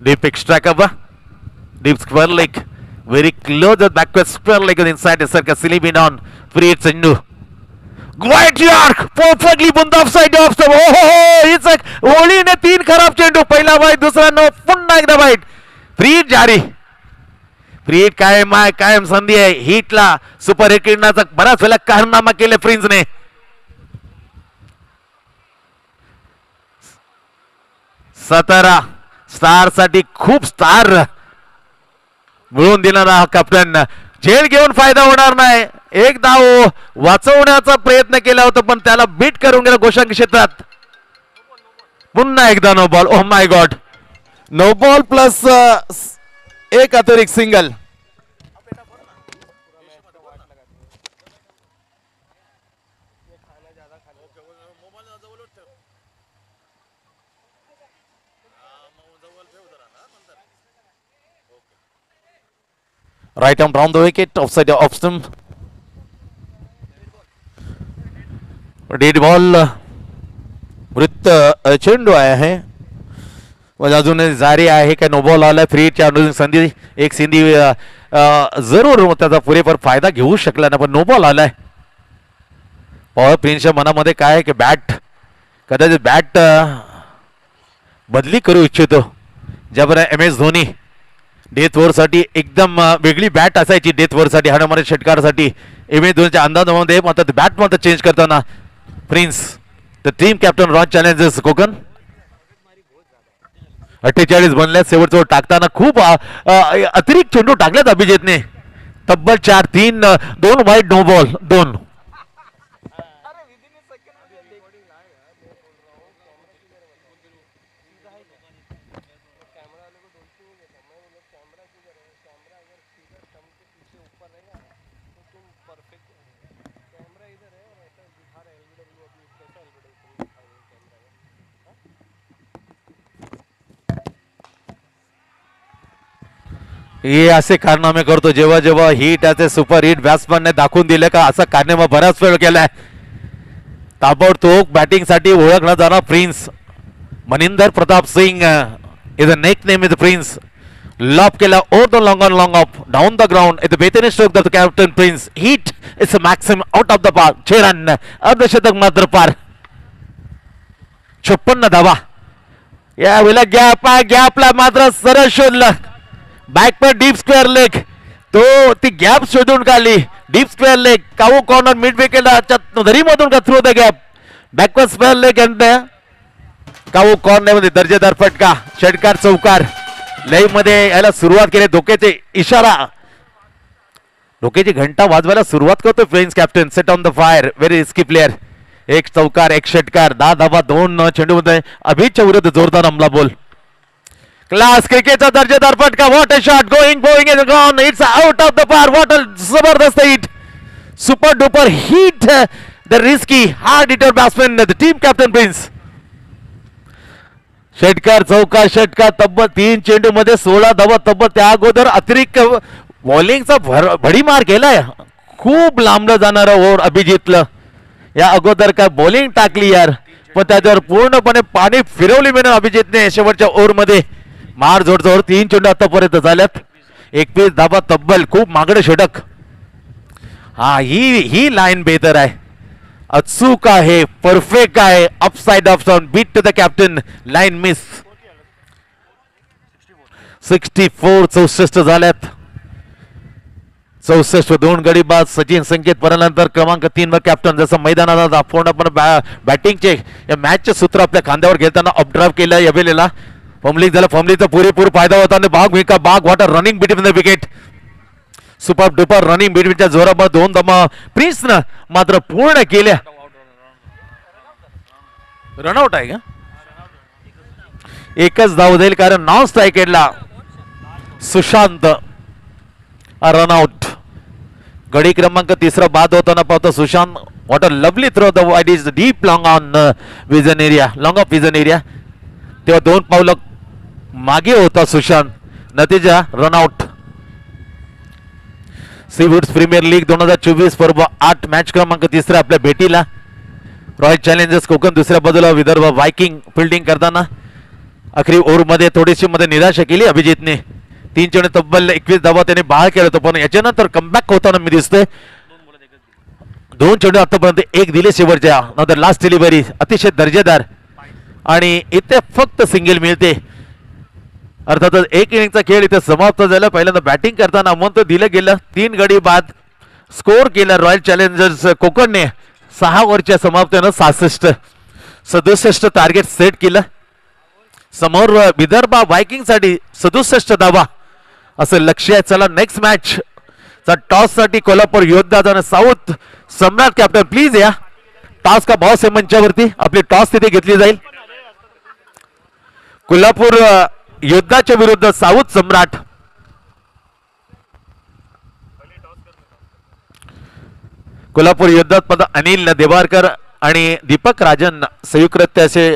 Deep extra cover. Deep square leg, very close at backward square leg inside the circle. Silly on free hit Sindhu. Great york, perfectly bund offside off the. It's like only ने तीन खराब चेंडू. पहिला वाईट, दुसरा no, पुन्हा एकदा वाईट. फ्री हिट जारी. फ्री हिट कायम आहे, कायम संधी आहे. हिटला सुपर हिट करण्याचा बराच वेळा कारनामा केले प्रिन्सने. सतरा स्टार साठी खूप स्टार मिळून देणारा हा कॅप्टन. झेल घेऊन फायदा होणार नाही. एक धाव वाचवण्याचा प्रयत्न केला होता पण त्याला बीट करून गेला गोशांक क्षेत्रात. पुन्हा एकदा no ball. Oh my god. No ball plus एक अतिरिक्त single. Right arm round the wicket, offside off stump. Dead ball वृत्त चेंडू आहे पण अजून जारी आहे. काय नो बॉल आलाय. फ्री हिटच्या संधी एक संधी जरूर त्याचा पुरेपूर फायदा घेऊ शकला ना पण नो बॉल आलाय. पॉवर प्रिन्सच्या मनामध्ये काय आहे की बॅट कदाचित बॅट बदली करू इच्छितो. ज्याप्रमाणे MS धोनी डेथ ओव्हरसाठी एकदम वेगळी बॅट असायची. डेथ ओव्हरसाठी हाणामारी षटकारासाठी MS धोनीच्या अंदाजामध्ये मात्र बॅट मात्र चेंज करताना prince the team captain royal challengers Konkan. 48 बनल्यात. शेवटचं टाकताना खूप अतिरिक्त चेंडू टाकल्यात अभिजितने. तब्बल 4-3 2 वाईट नो बॉल 2. हे असे कारनामे करतो जेव्हा जेव्हा हिट त्याचे सुपर हिट बॅट्समॅनने दाखवून दिले का असा कारनामा बराच वेळ केलाय. ताबडतोब बॅटिंग साठी ओळखला जाणार prince Maninder Pratap Singh is a nickname is prince. Loft केला over the long on long off down the ground is the बेहतरीन stroke the captain prince. Hit it's maximum out of the park. 6 run अर्धशतक मात्र पार. 56 धावा. या वेळेला गॅपला मात्र सरळ शोधलं. बॅक पर डीप स्क्वेअर लेग. तो ती गॅप शोधून काढली. डीप स्क्वेअर लेग काऊ कॉर्नर मिड विकेटच्या धरीमधून का through the gap. Backward square leg and cow corner मध्ये दर्जेदार फटका. षटकार चौकार लई मध्ये याला सुरुवात केली. धोक्याचे इशारा धोक्याची घंटा वाजवायला सुरुवात करतो French captain. Set on the fire. Very risky player. एक चौकार एक षटकार 10 धावा 2 चेंडू मध्ये अभिच्या विरुद्ध जोरदार हमला बोल. क्लास क्रिकेटचा दर्जेदार फटका. What a shot. Going is gone. It's out of the पार. व्हॉट अ जबरदस्त hit. Super duper hit. The risky hard hitter batsman the team captain prince. षटकार चौकार षटकार तब्बल 3 चेंडू मध्ये 16 धावा. तब्बल त्या अगोदर अतिरिक्त बॉलिंगचा भडीमार केलाय. खूप लांबलं जाणारं ओव्हर अभिजितलं. या अगोदर काय बॉलिंग टाकली यार पण त्याच्यावर पूर्णपणे पाणी फिरवली म्हणून अभिजितने शेवटच्या ओव्हर मध्ये मार जोडजोड 3 चेंडू आतापर्यंत झाल्यात. 21 धावा तब्बल. खूप मागडे षटक. हा ही लाईन बेहतर आहे. अचूक आहे. परफेक्ट आहे. Upside off sound beat to the captain. Line miss. 64 64 झाल्यात. 64 2 गडी बाद सचिन संकेत परनंतर क्रमांक 3 वर कॅप्टन जसं मैदानाला दाखवून आपण बॅटिंगचे या मॅचचे सूत्र आपल्या खांद्यावर घेताना अपड्राईव्ह केलं एवेलेला फॉर्मलिंग झालं फॉर्मलिंगचा पुरेपूर फायदा होता आणि बाग वॉटर running between the wicket super duper running बिटवीनच्या जोरावर 2 धावा प्रिन्सनं मात्र पूर्ण केल्या रनआउट आहे का एकच धाव जाईल कारण नॉन स्ट्रायकेडला सुशांत रनआउट गडी क्रमांक 3 बाद होताना पाहतो Sushant what a lovely throw the wide is deep long on vision area long off vision area तेव्हा 2 पावलं मागे होता सुशांत नतीजा रनआउट सीवूड्स प्रीमियर लीग 2024 पर्व 8 मॅच क्रमांक 3 आपल्या भेटीला रॉयल चॅलेंजर्स कोकण दुसऱ्या बाजूला विदर्भ वायकिंग फिल्डिंग करताना अखेरी ओव्हरमध्ये थोडीशी मध्ये निराशा केली अभिजितने 3 चेंडू तब्बल 21 धावा त्याने बाहेर केलं होतं पण याच्यानंतर कमबॅक होताना मी दिसतोय 2 चेंडू आतापर्यंत 1 दिले शेवटच्या नंतर लास्ट डिलिव्हरी अतिशय दर्जेदार आणि इथे फक्त सिंगल मिळते अर्थातच 1 इनिंगचा खेळ इथे समाप्त झाला पहिल्यांदा बॅटिंग करताना मंत्र दिलं गेलं 3 गडी बाद स्कोर केला रॉयल चॅलेंजर्स कोकणने 6 ओव्हरच्या समाप्तीनं 67 टार्गेट सेट केलं समोर विदर्भ वायकिंग साठी 67 धावा असं लक्ष आहे चला नेक्स्ट मॅच चा टॉस साठी कोल्हापूर योद्धा आणि साऊथ सम्राट कॅप्टन प्लीज या टॉस का बॉस आहे मंचावरती आपली टॉस तिथे घेतली जाईल कोल्हापूर योद्धाच्या विरुद्ध साऊथ सम्राट कोल्हापूर योद्धात पद अनिल देवारकर आणि दीपक राजन संयुक्त असे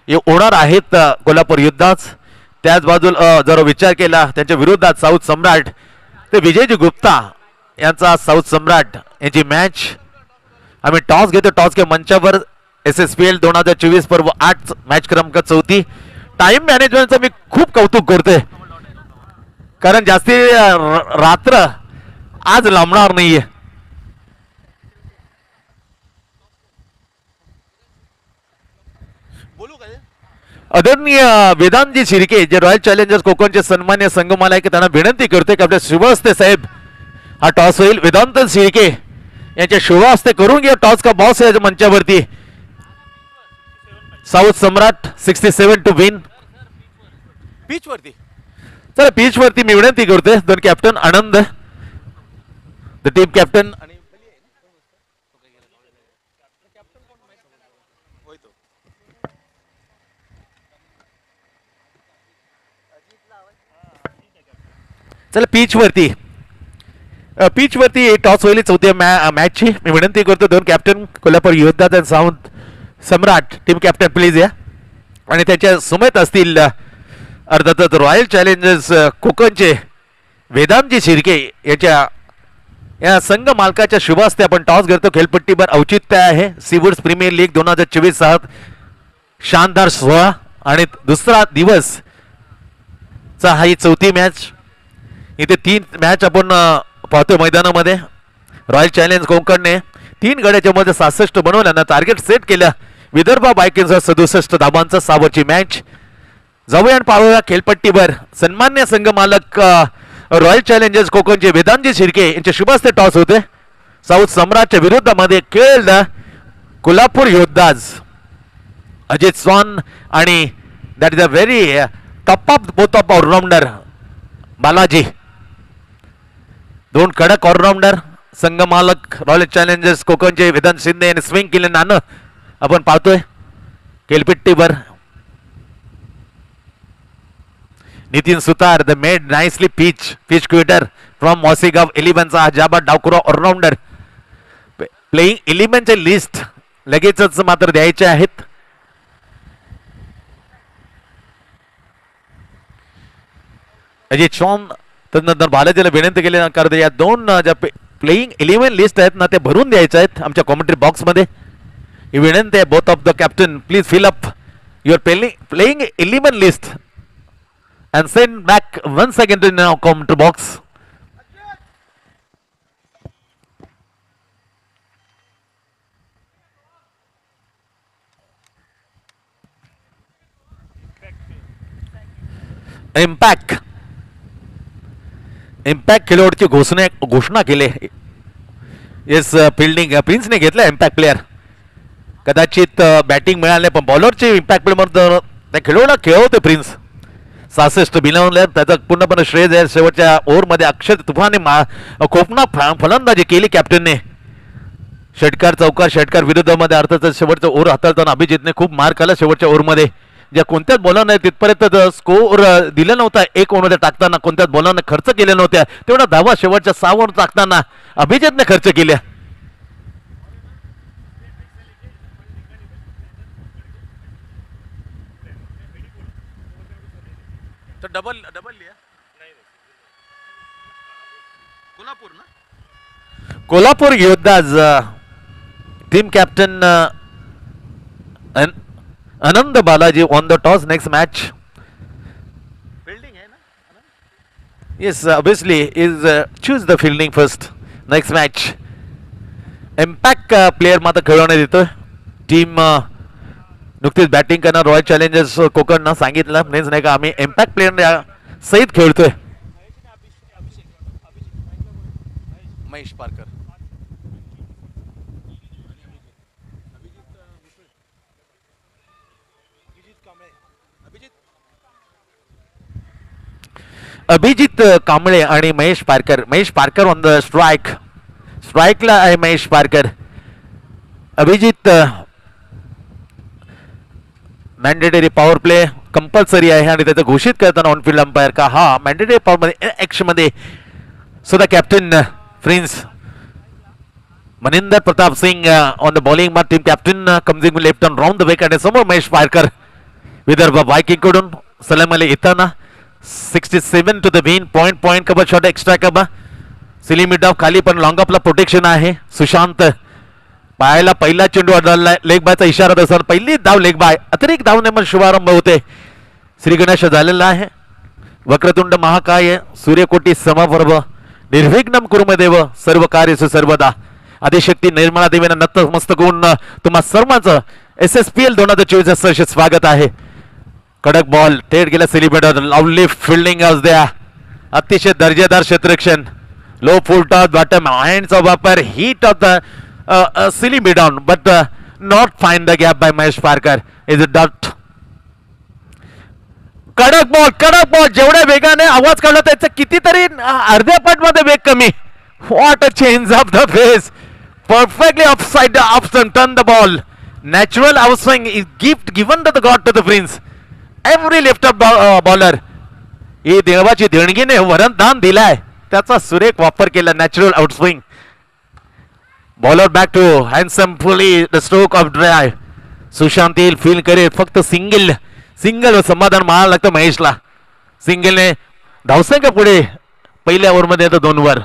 होणार आहेत कोल्हापूर योद्धाच त्याच बाजूला जर विचार केला त्यांच्या विरोधात साऊथ सम्राट ते विजयजी गुप्ता यांचा साऊथ सम्राट यांची मॅच आम्ही टॉस घेतो टॉस के मंचावर SSPL 2024 पर्व 8 मॅच क्रमांक 34 टाइम मॅनेजमेंटचं मी खूप कौतुक करतोय कारण जास्ती रात्र आज लांबणार नाहीये आदरणीय वेदांतजी शिर्के जे रॉयल चॅलेंजर्स कोकणचे सन्मान्य संघमालय की त्यांना विनंती करते की आपल्या शुभहस्ते साहेब हा टॉस होईल वेदांत शिर्के यांच्या शुभहस्ते करून घ्या टॉस का बॉस आहे मंचावरती south Samrat 67 to win pitch वरती चला पिच वरती मी विनंती करतोय 2 captain Anand the team captain आणि चला पिच वरती टॉस होईल चौथ्या मॅचची मी विनंती करतो 2 कॅप्टन कोल्हापूर योद्धा आणि south Samrat team captain please या आणि त्याच्या सुमेत असतील अर्थातच रॉयल चॅलेंजर्स कोकणचे वेदांतजी शिर्के या संघ मालकाच्या शुभास्ते आपण टॉस घेतो खेळपट्टीवर औचित्य आहे सीवूड्स प्रीमियर लीग 2024 शानदार सोहळा आणि दुसरा दिवस चा ही चौथी मॅच इथे 3 मॅच आपण पाहतोय मैदानामध्ये रॉयल चॅलेंज कोकणने 3 गड्याच्या मध्ये 67 बनवल्यानं टार्गेट सेट केलं विदर्भ बायकिंगचा 67 धाबांचा 6 ओव्हरची मॅच जाऊया आणि पाहूया खेळपट्टीवर सन्मान्य संघ मालक रॉयल चॅलेंजर्स कोकणचे वेदांतजी शिर्के यांचे शुभहस्ते टॉस होते साऊथ सम्राटच्या विरोधामध्ये खेळलं कोल्हापूर योद्धाज अजित स्वान आणि that is a very top of both of allrounder Balaji 2 कडक ऑलराऊंडर संघ मालक रॉयल चॅलेंजर्स कोकणचे वेदांत शिंदे यांनी स्विंग केले नाणं आपण पाहतोय खेळपट्टीवर Nitin Sutar the made nicely pitch curator from Mosigaon 11 चा जाबा डावकुरा ऑलराऊंडर प्लेइंग 11 चे लिस्ट लगेचच मात्र द्यायचे आहेत अजित शॉन तदनंतर बालाजीला विनंती केली कारण या 2 ज्या प्लेइंग 11 लिस्ट आहेत ना ते भरून द्यायचे आहेत आमच्या कॉमेंट्री बॉक्स मध्ये ही विनंती आहे both of the captain please fill up your playing 11 list and send back once again to our commentary box. Impact खेळाडूची घोषणा केली. येस, फिल्डिंग प्रिन्सने घेतलं इम्पॅक्ट प्लेअर. कदाचित बॅटिंग मिळाले पण बॉलरचे इम्पॅक्ट प्लेअर त्या खेळाडूला खेळवते प्रिन्स. 66 बिनवल्या, त्याचा पूर्णपणे श्रेय आहे. शेवटच्या ओव्हरमध्ये अक्षर तुफाने कोकणा फलंदाजी केली कॅप्टनने. षटकार विरुद्धमध्ये अर्थातच शेवटचा ओव्हर हाताळताना अभिजितने खूप मार खाल्ला शेवटच्या ओव्हरमध्ये. ज्या कोणत्याच बॉलरने तिथपर्यंत स्कोअर दिला नव्हता. एक ओव्हरमध्ये टाकताना कोणत्याच बॉलरने खर्च केल्या नव्हत्या. तेवढा धावा शेवटच्या 6 ओव्हर टाकताना अभिजितने खर्च केल्या. तर डबल लिया कोल्हापूर ना. Kolhapur Yoddhas team captain Anand Balaji on the toss. Next match. Fielding आहे ना. Yes, obviously is choose the fielding first. Next match. Impact player मात्र खेळवण्यात येतो. टीम नुकतीच बॅटिंग करणार रॉयल चॅलेंजर्स कोकणनं सांगितलं प्लीज नाही का आम्ही इम्पॅक्ट प्लेअर सहित खेळतोय. महेश पारकर. अभिजित कांबळे आणि महेश पारकर. महेश पारकर ऑन द स्ट्राईकला आहे Mahesh Parkar. Abhijit mandatory power play compulsory आहे आणि त्याचं घोषित करताना ऑन फील्ड अंपायर का हा मॅन्डेटरी पॉवर मध्ये ऍक्शन मध्ये सुद्धा captain prince. Maninder Pratap Singh on the bowling mark. Team captain coming left on round the wicket आणि समोर महेश पारकर विदर्भ वायकिंग कडून सलाम अली येताना 67 टू द विन. पॉइंट कबर शॉट एक्स्ट्रा कबर. सिली मिड ऑफ खाली पण लॉंग ऑफला प्रोटेक्शन आहे. सुशांत पायाला पहिला चेंडू अडवला. लेग बायचा इशारा असताना पहिली धाव लेग बाय. अतिरिक्त धावने शुभारंभ होते. श्री गणेश झालेला आहे. वक्रतुंड महाकाय सूर्यकोटी समप्रभ निर्विघ्नम कुरुमदेव सर्व कार्यसु सर्वदा. आदिशक्ती निर्मला देवीने नतमस्तक होऊन तुम्हा सर्वांचं SSPL 2024 सहर्ष स्वागत आहे. कडक बॉल थेट गेला सेलिब्रेटर. लवली फिल्डिंग आज द्या. अतिशय दर्जेदार क्षेत्ररक्षण. लो फुल टॉस बॉटम हँड्सचा वापर. Hit of the silly mid on but not find the gap by Mahesh Parker. Is it dot? कडक बॉल जेवढ्या वेगाने आवाज काढला त्याचा कितीतरी अर्ध्या पट मध्ये वेग कमी. What a change of the pace. Perfectly offside the option turn the ball. Natural outswing is gift given to the god to the prince. Every left off bowler ही देवाची देणगीने वरदान दिलाय. त्याचा सुरेख वापर केला. Natural outswing. Bowler back to handsomely the stroke off drive. Sushant येईल फील करेल. फक्त सिंगल समाधान मानावं लागतं महेशला. सिंगलने धावसंख्या पुढे पहिल्या ओव्हरमध्ये येतं 2 वर.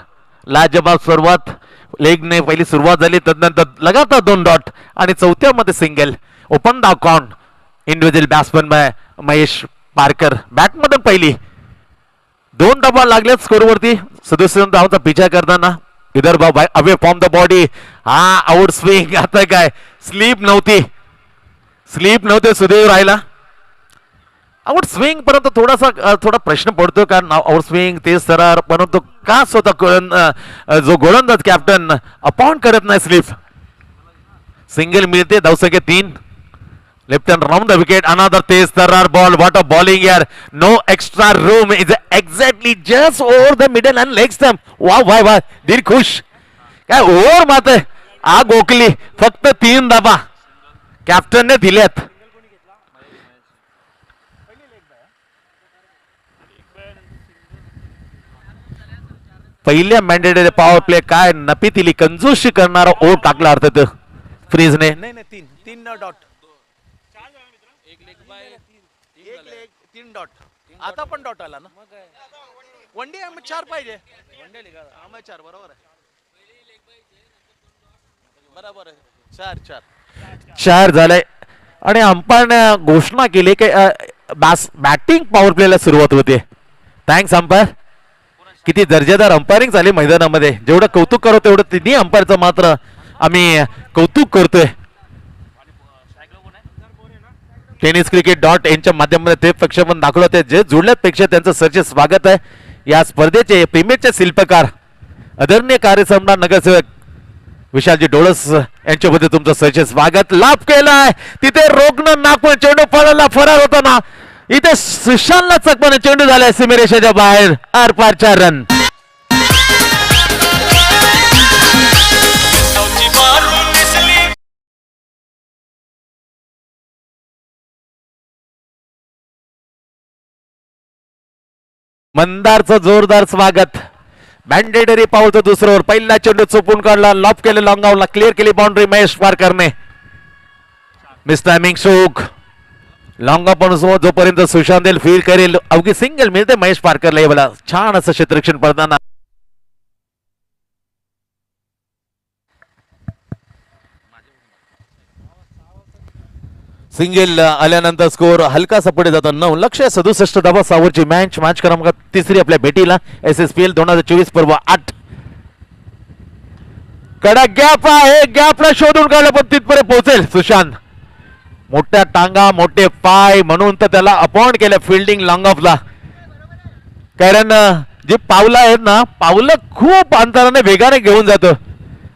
लाजबाब सुरुवात. लेगने पहिली सुरुवात झाली तदनंतर लगातार 2 डॉट आणि चौथ्यामध्ये single. Open the account individual batsman by Mahesh Parkar. बॅटमधून पहिली 2 डबा लागलेत स्कोरवरती. सदस्य धावचा पिछा करताना Vidarbha away from the body. हा आउट स्विंग. आता काय स्लीप नव्हते सुदैव राहिला. आउट स्विंग परंतु थोडा प्रश्न पडतो कारण आउट स्विंग तेज सरार परंतु का स्वतः जो गोलंदाज कॅप्टन अपॉइंट करत नाही स्लीप. सिंगल मिळते. धावसंख्या 3. Left hand round the wicket. Another तेज तरार बॉल. व्हॉट अ बॉलिंग यार. No extra room. Is exactly just over the middle and leg stump. वा दिल खुश. काय ओव्हर मात्र आग ओकली. फक्त 3 धाबा कॅप्टनने दिल्यात. पहिल्या मॅन्डेटरी पॉवर प्ले काय नपितिली कंजूशी करणारा ओव्हर टाकला अर्थात फ्रीजने. नाही 3 डॉट. एक लेग 3 डॉट. आता पण डॉट आला ना. वनडे 4 पाहिजे. वनडे 4 बरोबर आहे. बरोबर आहे. 4 झालंय आणि अंपायरने घोषणा केली की बॅटिंग पॉवर प्लेला सुरुवात होते. Thanks umpire. किती दर्जेदार अंपायरिंग झाली मैदानामध्ये. जेवढं कौतुक करो तेवढं तिन्ही अंपायरचं मात्र आम्ही कौतुक करतोय. टेनिस क्रिकेट यांच्या माध्यमामध्ये ते प्रक्षेपण दाखवलं. ते जे जुळल्यापेक्षा त्यांचं सरचे स्वागत आहे. या स्पर्धेचे प्रीमियरचे शिल्पकार आदरणीय कार्यसम्राट नगरसेवक विशालजी डोळस यांच्यामध्ये तुमचं सहर्ष स्वागत. लाभ केलाय तिथे रोखणं नाकून चेंडू पळाला फरार होताना इथे सुशांतला चकमाने चेंडू झालाय सीमेरेषेच्या बाहेर. आरपारच्या रन. मंदारचं जोरदार स्वागत. मॅन्डेटरी पावलं दुसऱ्यावर पहिला चेंडू चुपून काढला. लॉप केले लॉंग आउटला. क्लिअर केली बाउंड्री. महेश पारकरने मिस टायमिंग स्ट्रोक. लॉंग आपण जोपर्यंत सुशांत फील करेल अवघी सिंगल मिळते महेश पारकरला. हे मला छान असं क्षेत्ररक्षण पडताना सिंगल आल्यानंतर स्कोर हलकासा पुढे जातो. 9 लक्ष 67 धावा सावरची मॅच क्रमांक तिसरी आपल्या भेटीला SSPL 2024 पर्व 8. कडा गॅप आहे. गॅपला शोधून काढलं पण तिथपर्यंत पोहोचेल सुशांत. मोठ्या टांगा मोठे पाय म्हणून तर त्याला अपॉइंट केलं फिल्डिंग लॉंग ऑफला. कारण जी पावलं आहेत ना पावलं खूप अंतराने वेगाने घेऊन जातं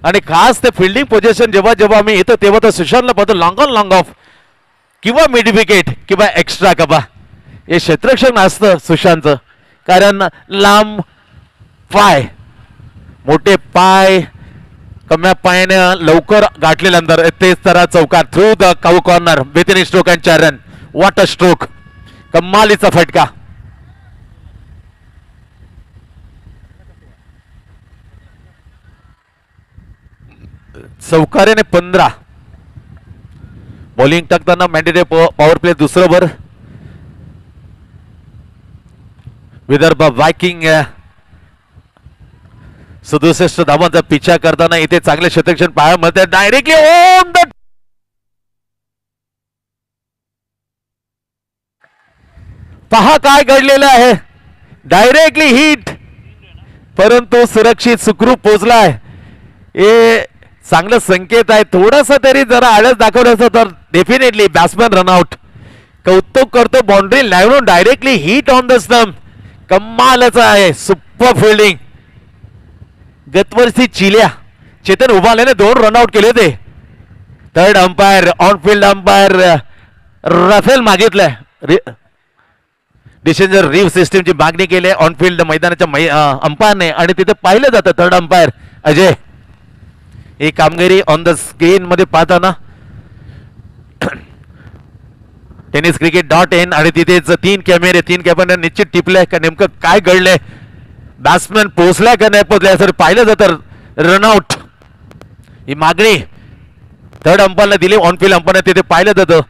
आणि खास ते फिल्डिंग पोझिशन जेव्हा जेव्हा मी येतो तेव्हा तर सुशांतला पाहतो लॉंग ऑन लॉंग ऑफ किंवा मिड विकेट किंवा एक्स्ट्रा कबा हे क्षेत्ररक्षण असतं सुशांतचं. कारण लांब पाय मोठे पाय कम्या पायाने लवकर गाठलेल्यानंतर तेच तरा चौकार थ्रू द काऊ कॉर्नर बेतिनी stroke and 4 run. What a stroke. कमालीचा फटका. चौकार्याने 15. बॉलिंग टाकताना मॅन्डेटरी पॉवर प्ले दुसरं ओव्हर. विदर्भ वायकिंग 67 धावांचा पिछा करताना इथे चांगले क्षेत्ररक्षण पाहायला मिळते. डायरेक्टली ऑन द पहा काय घडलेलं आहे. डायरेक्टली हिट परंतु सुरक्षित सुखरूप पोहोचलाय. हे चांगलं संकेत आहे. थोडासा तरी जरा आळस दाखवलं असतं तर डेफिनेटली बॅट्समॅन रनआउट. कौतुक करतो बाउंड्री लावून directly hit on the stump. कमालच आहे. Super fielding. गतवर्षी चिल्या चेतन उभाल्याने 2 रनआउट केले होते. Third umpire on field umpire referral मागितलंय. डिसेंजर रिव्ह सिस्टीमची मागणी केली ऑन फील्ड मैदानाच्या अंपायरने आणि तिथे पाहिलं जातं थर्ड अंपायर अजय. ही कामगिरी ऑन द स्क्रीन मध्ये पाहताना tenniscricket.in आणि तिथेच 3 कॅमेरे निश्चित टिपले का नेमकं काय घडलंय. बॅट्समॅन पोहोचलाय का नाही पोहोचलाय असं पाहिलं जातं. रनआउट ही मागणी थर्ड अंपायरला दिली. ऑन फील्ड अंपायर तिथे पाहिलं जातं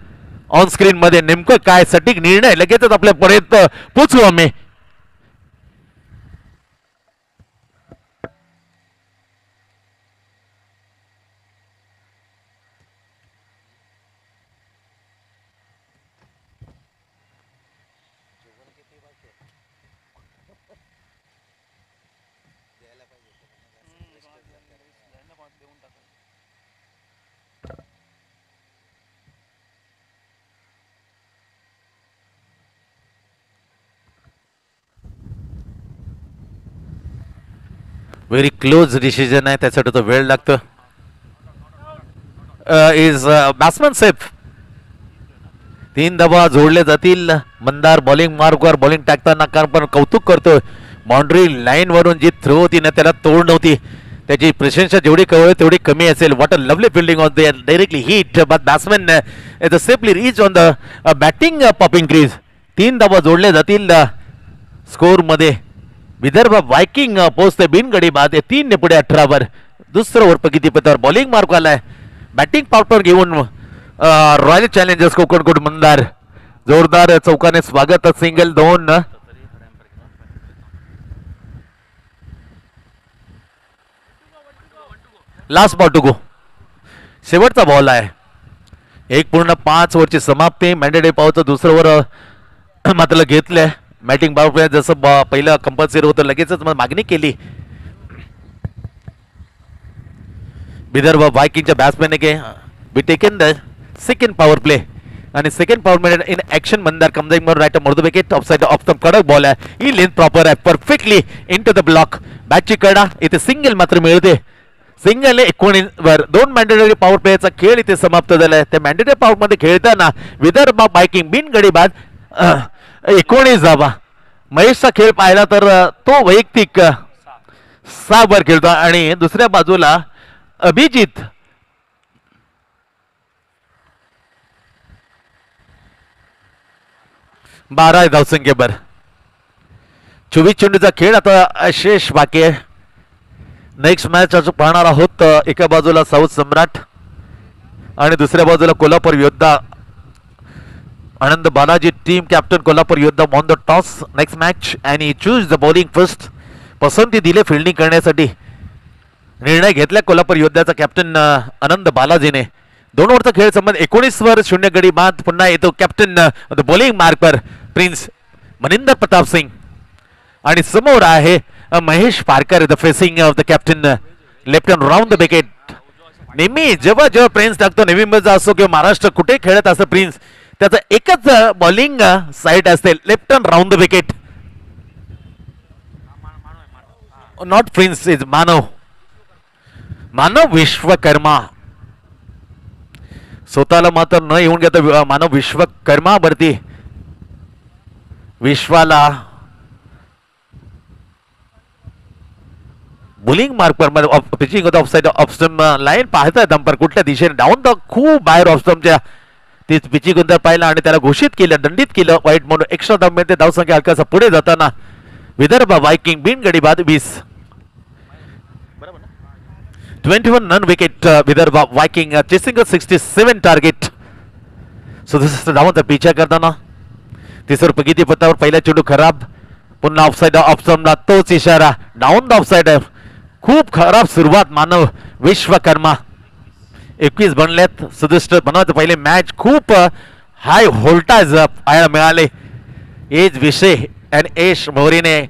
ऑन स्क्रीन मध्ये नेमकं काय सटीक निर्णय लगेचच आपल्यापर्यंत पोहोचू आम्ही. व्हेरी क्लोज डिसिजन आहे त्यासाठी तो वेळ लागतो. Is batsman safe. 3 धावा जोडले जातील. मंदार बॉलिंग मार्कवर बॉलिंग टाकताना कारण पण कौतुक करतोय. बाउंड्री लाईन वरून जी थ्रो होती ना त्याला तोड नव्हती. त्याची प्रशंसा जेवढी कवळ तेवढी कमी असेल. What a lovely fielding on the directly hit but batsman is safely reach on the batting popping crease. 3 धावा जोडले जातील स्कोर मध्ये. विदर्भ वायकिंग पोहोचते बिनगडी बाद 3 ने पुढे 18 वर. दुसरं ओव्हर पकितीपथावर बॉलिंग मार्क आलाय. बॅटिंग पावटर घेऊन रॉयल चॅलेंजर्स कोकणकोट मंदार. जोरदार चौकाने स्वागत. Single 2. Last ball to go. शेवटचा बॉल आहे. 1.5 ओव्हरची समाप्ती. मॅन्डेटरी पावचं दुसरं ओव्हर मात्र घेतलंय. बॅटिंग पॉवर जसं पहिलं कंपल्सरी होतं लगेचच मागणी केली. विदर्भ वायकिंगच्या बॅट्समॅनने be taken the second power play आणि second power minute in action Mandar कमजिंग more right more the wicket off side off the कडक बॉल आहे ही लेंथ प्रॉपर आहे perfectly in to the block बॅटची कडा इथे सिंगल मात्र मिळते सिंगल 19 वर 2 मॅन्डेटरी पॉवर प्लेचा खेळ इथे समाप्त झालाय त्या मॅन्डेटरी पॉवर मध्ये खेळताना विदर्भ बायकिंग बिनगडी बाद 19 धावा महेशचा खेळ पाहिला तर तो वैयक्तिक 6 वर खेळतो आणि दुसऱ्या बाजूला अभिजित 12 धावसंख्येवर 24 चेंडूचा खेळ आता शेष बाकी आहे नेक्स्ट मॅच पाहणार आहोत एका बाजूला साऊथ सम्राट आणि दुसऱ्या बाजूला कोल्हापूर योद्धा आनंद बालाजी टीम कॅप्टन कोल्हापूर योद्धा on the toss next match and he choose the bowling first पसंती दिले फिल्डिंग करण्यासाठी निर्णय घेतला कोल्हापूर योद्ध्याचा कॅप्टन आनंद बालाजीने 2 ओव्हरचा खेळ संबंध 19 वर 0 गडी बाद पुन्हा येतो captain the bowling marker prince Maninder Pratap Singh आणि समोर आहे Mahesh Parkar the facing of the captain left hand round the wicket नेहमी जेव्हा जेव्हा प्रिन्स टाकतो नवी मुंबईचा असो किंवा महाराष्ट्र कुठे खेळत असं प्रिन्स त्याचं एकच बॉलिंग साईड असते left hand round the wicket not Prince is Manav Vishwakarma स्वतःला मात्र न येऊन घेता मानव विश्वकर्मा वरती विश्वाला बॉलिंग मार्कर मध्ये pitching off side off stump line पाहताय डंपर कुठल्या दिशेने डाऊन द खूप बाहेर ऑफ स्टंपच्या ती पिचिंग अंतर पाहिला आणि त्याला घोषित केलं दंडित केलं वाईट म्हणून एक्स्ट्रा धाव मिळते धावसंख्या हलकासा पुढे जाताना विदर्भ वायकिंग बिनगडी बाद 20 21 none wicket Vidarbha Viking chasing 67 target Sudarshan धावांचा पिछा करताना तिसर पगीती पत्तावर पहिला चेंडू खराब पुन्हा ऑफसाइड ऑफस्टंपला तोच इशारा डाऊन द ऑफसाइड खूप खराब सुरुवात मानव विश्वकर्मा 21 बनलेत 67 बनवायचं पहिले मॅच खूप हाय व्होल्टेज पाहायला मिळाले एज विषय अँड एश मोरीने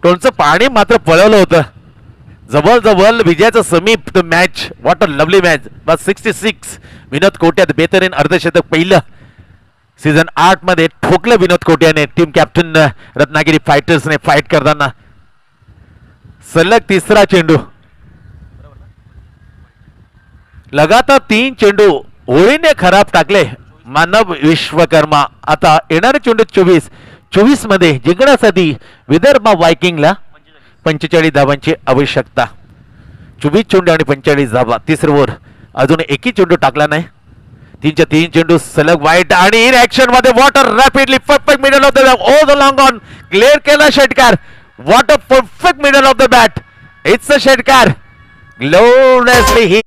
टोनचं पाणी मात्र पळवलं होतं जवळ विजयाचं समीप match what a lovely match बस 66 विनोद कोट्यात बेहतरीन अर्धशतक पहिलं सीझन 8 मध्ये ठोकलं विनोद कोट्याने टीम कॅप्टन रत्नागिरी फायटर्सने फाईट करताना सलग तिसरा चेंडू लगातार 3 चेंडू होळीने खराब टाकले मानव विश्वकर्मा आता येणारे चेंडू 24 मध्ये जिंकण्यासाठी विदर्भ वायकिंगला 45 धावांची आवश्यकता 24 चेंडू आणि 45 धावा तिसरे ओव्हर अजून एकही चेंडू टाकला नाही 3 चेंडू सलग वाईट आणि इन ऍक्शन मध्ये water rapidly perfect middle of the oh the long on clear केला षटकार what a perfect middle of the bat it's a षटकार ग्लोरियसली ही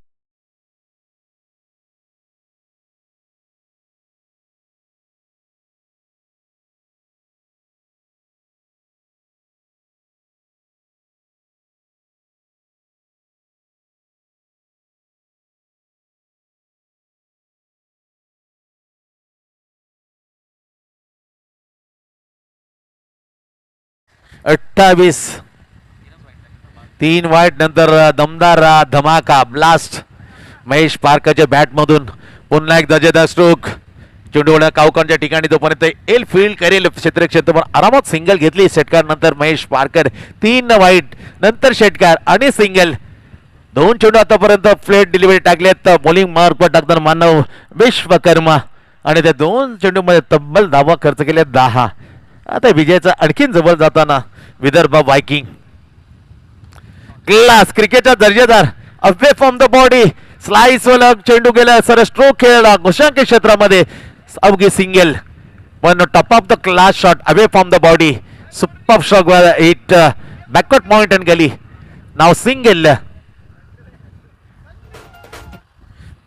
अठ्ठावीस 3 वाईट नंतर दमदार धमाका ब्लास्ट महेश पारकरच्या बॅट मधून पुन्हा एक दर्जेदार स्ट्रोक चेंडू कावकांच्या ठिकाणी तोपर्यंत एल फील्ड करेल क्षेत्रक्षेत्र आरामात सिंगल घेतली षटकार नंतर महेश पारकर 3 वाईट नंतर षटकार आणि सिंगल 2 चेंडू आतापर्यंत फ्लेट डिलिव्हरी टाकलेत बॉलिंग मार्क टाकताना मानव विश्वकर्मा आणि त्या 2 चेंडू मध्ये तब्बल धावा खर्च केल्या 10 आता विजयाचा आणखीन जवळ जाताना विदर्भ वायकिंग क्लास क्रिकेटचा दर्जेदार away from the body slice वाला चेंडू गेला सर स्ट्रोक खेळला घोषांकी क्षेत्रामध्ये अवघी सिंगल पण top of the class shot away from the body super shot it backward point and gully नाव सिंगल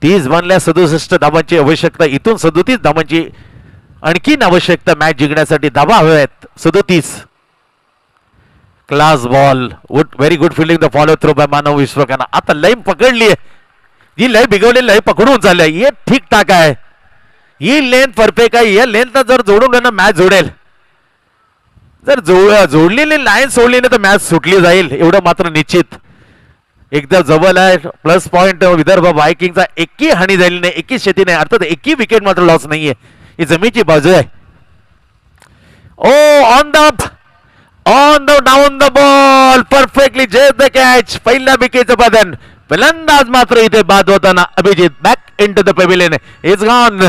30 बनल्या 67 धावांची आवश्यकता इथून 37 धावांची आणखीन आवश्यकता मॅच जिंकण्यासाठी धावा हव्या आहेत 37 class ball very good fielding the follow throw by Manav Vishwakarma आता लय पकडली जी लय बिघवलेली लय पकडून चाललंय हे ठीक ठाक आहे ही लेंथ परफेक्ट आहे या लेंथ जर जोडून मॅच जोडेल जर जोडलेली लाईन सोडली नाही तर मॅच सुटली जाईल एवढं मात्र निश्चित एकदम जवळ आहे. प्लस पॉइंट विदर्भ वायकिंगचा एकही हानी झाली नाही, एकही शेती नाही, अर्थात एकही विकेट मात्र लॉस नाहीये. ही जमीची बाजू आहे. Oh on the down the ball perfectly just the catch. पहिल्या विकेटचं बदन फलंदाज मात्र इथे बाद होताना Abhijit back in to the pavilion is gone.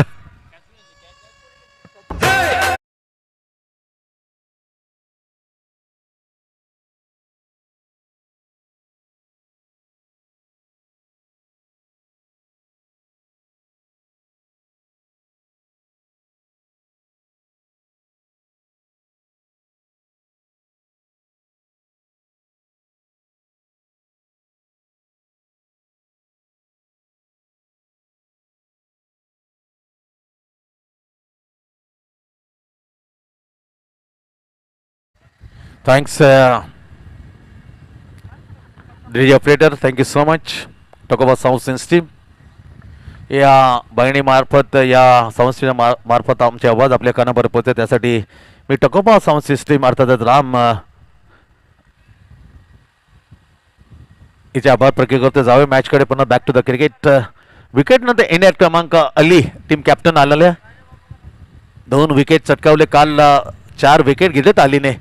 Thanks, DJ operator. Thank you so much. Talk about sound system. या बहिणीमार्फत या संस्थेच्या मार्फत आमचे आवाज आपल्या कानापर्यंत पोहोचते त्यासाठी मी टकोबा साऊंड सिस्टीम अर्थातच राम हिचे आभार प्रकट करतो. जावे मॅचकडे पुन्हा back to the cricket. Wicket नंतर एन क्रमांक अली टीम कॅप्टन आलेले 2 विकेट चटकावले. काल 4 विकेट घेतलेत अलीने.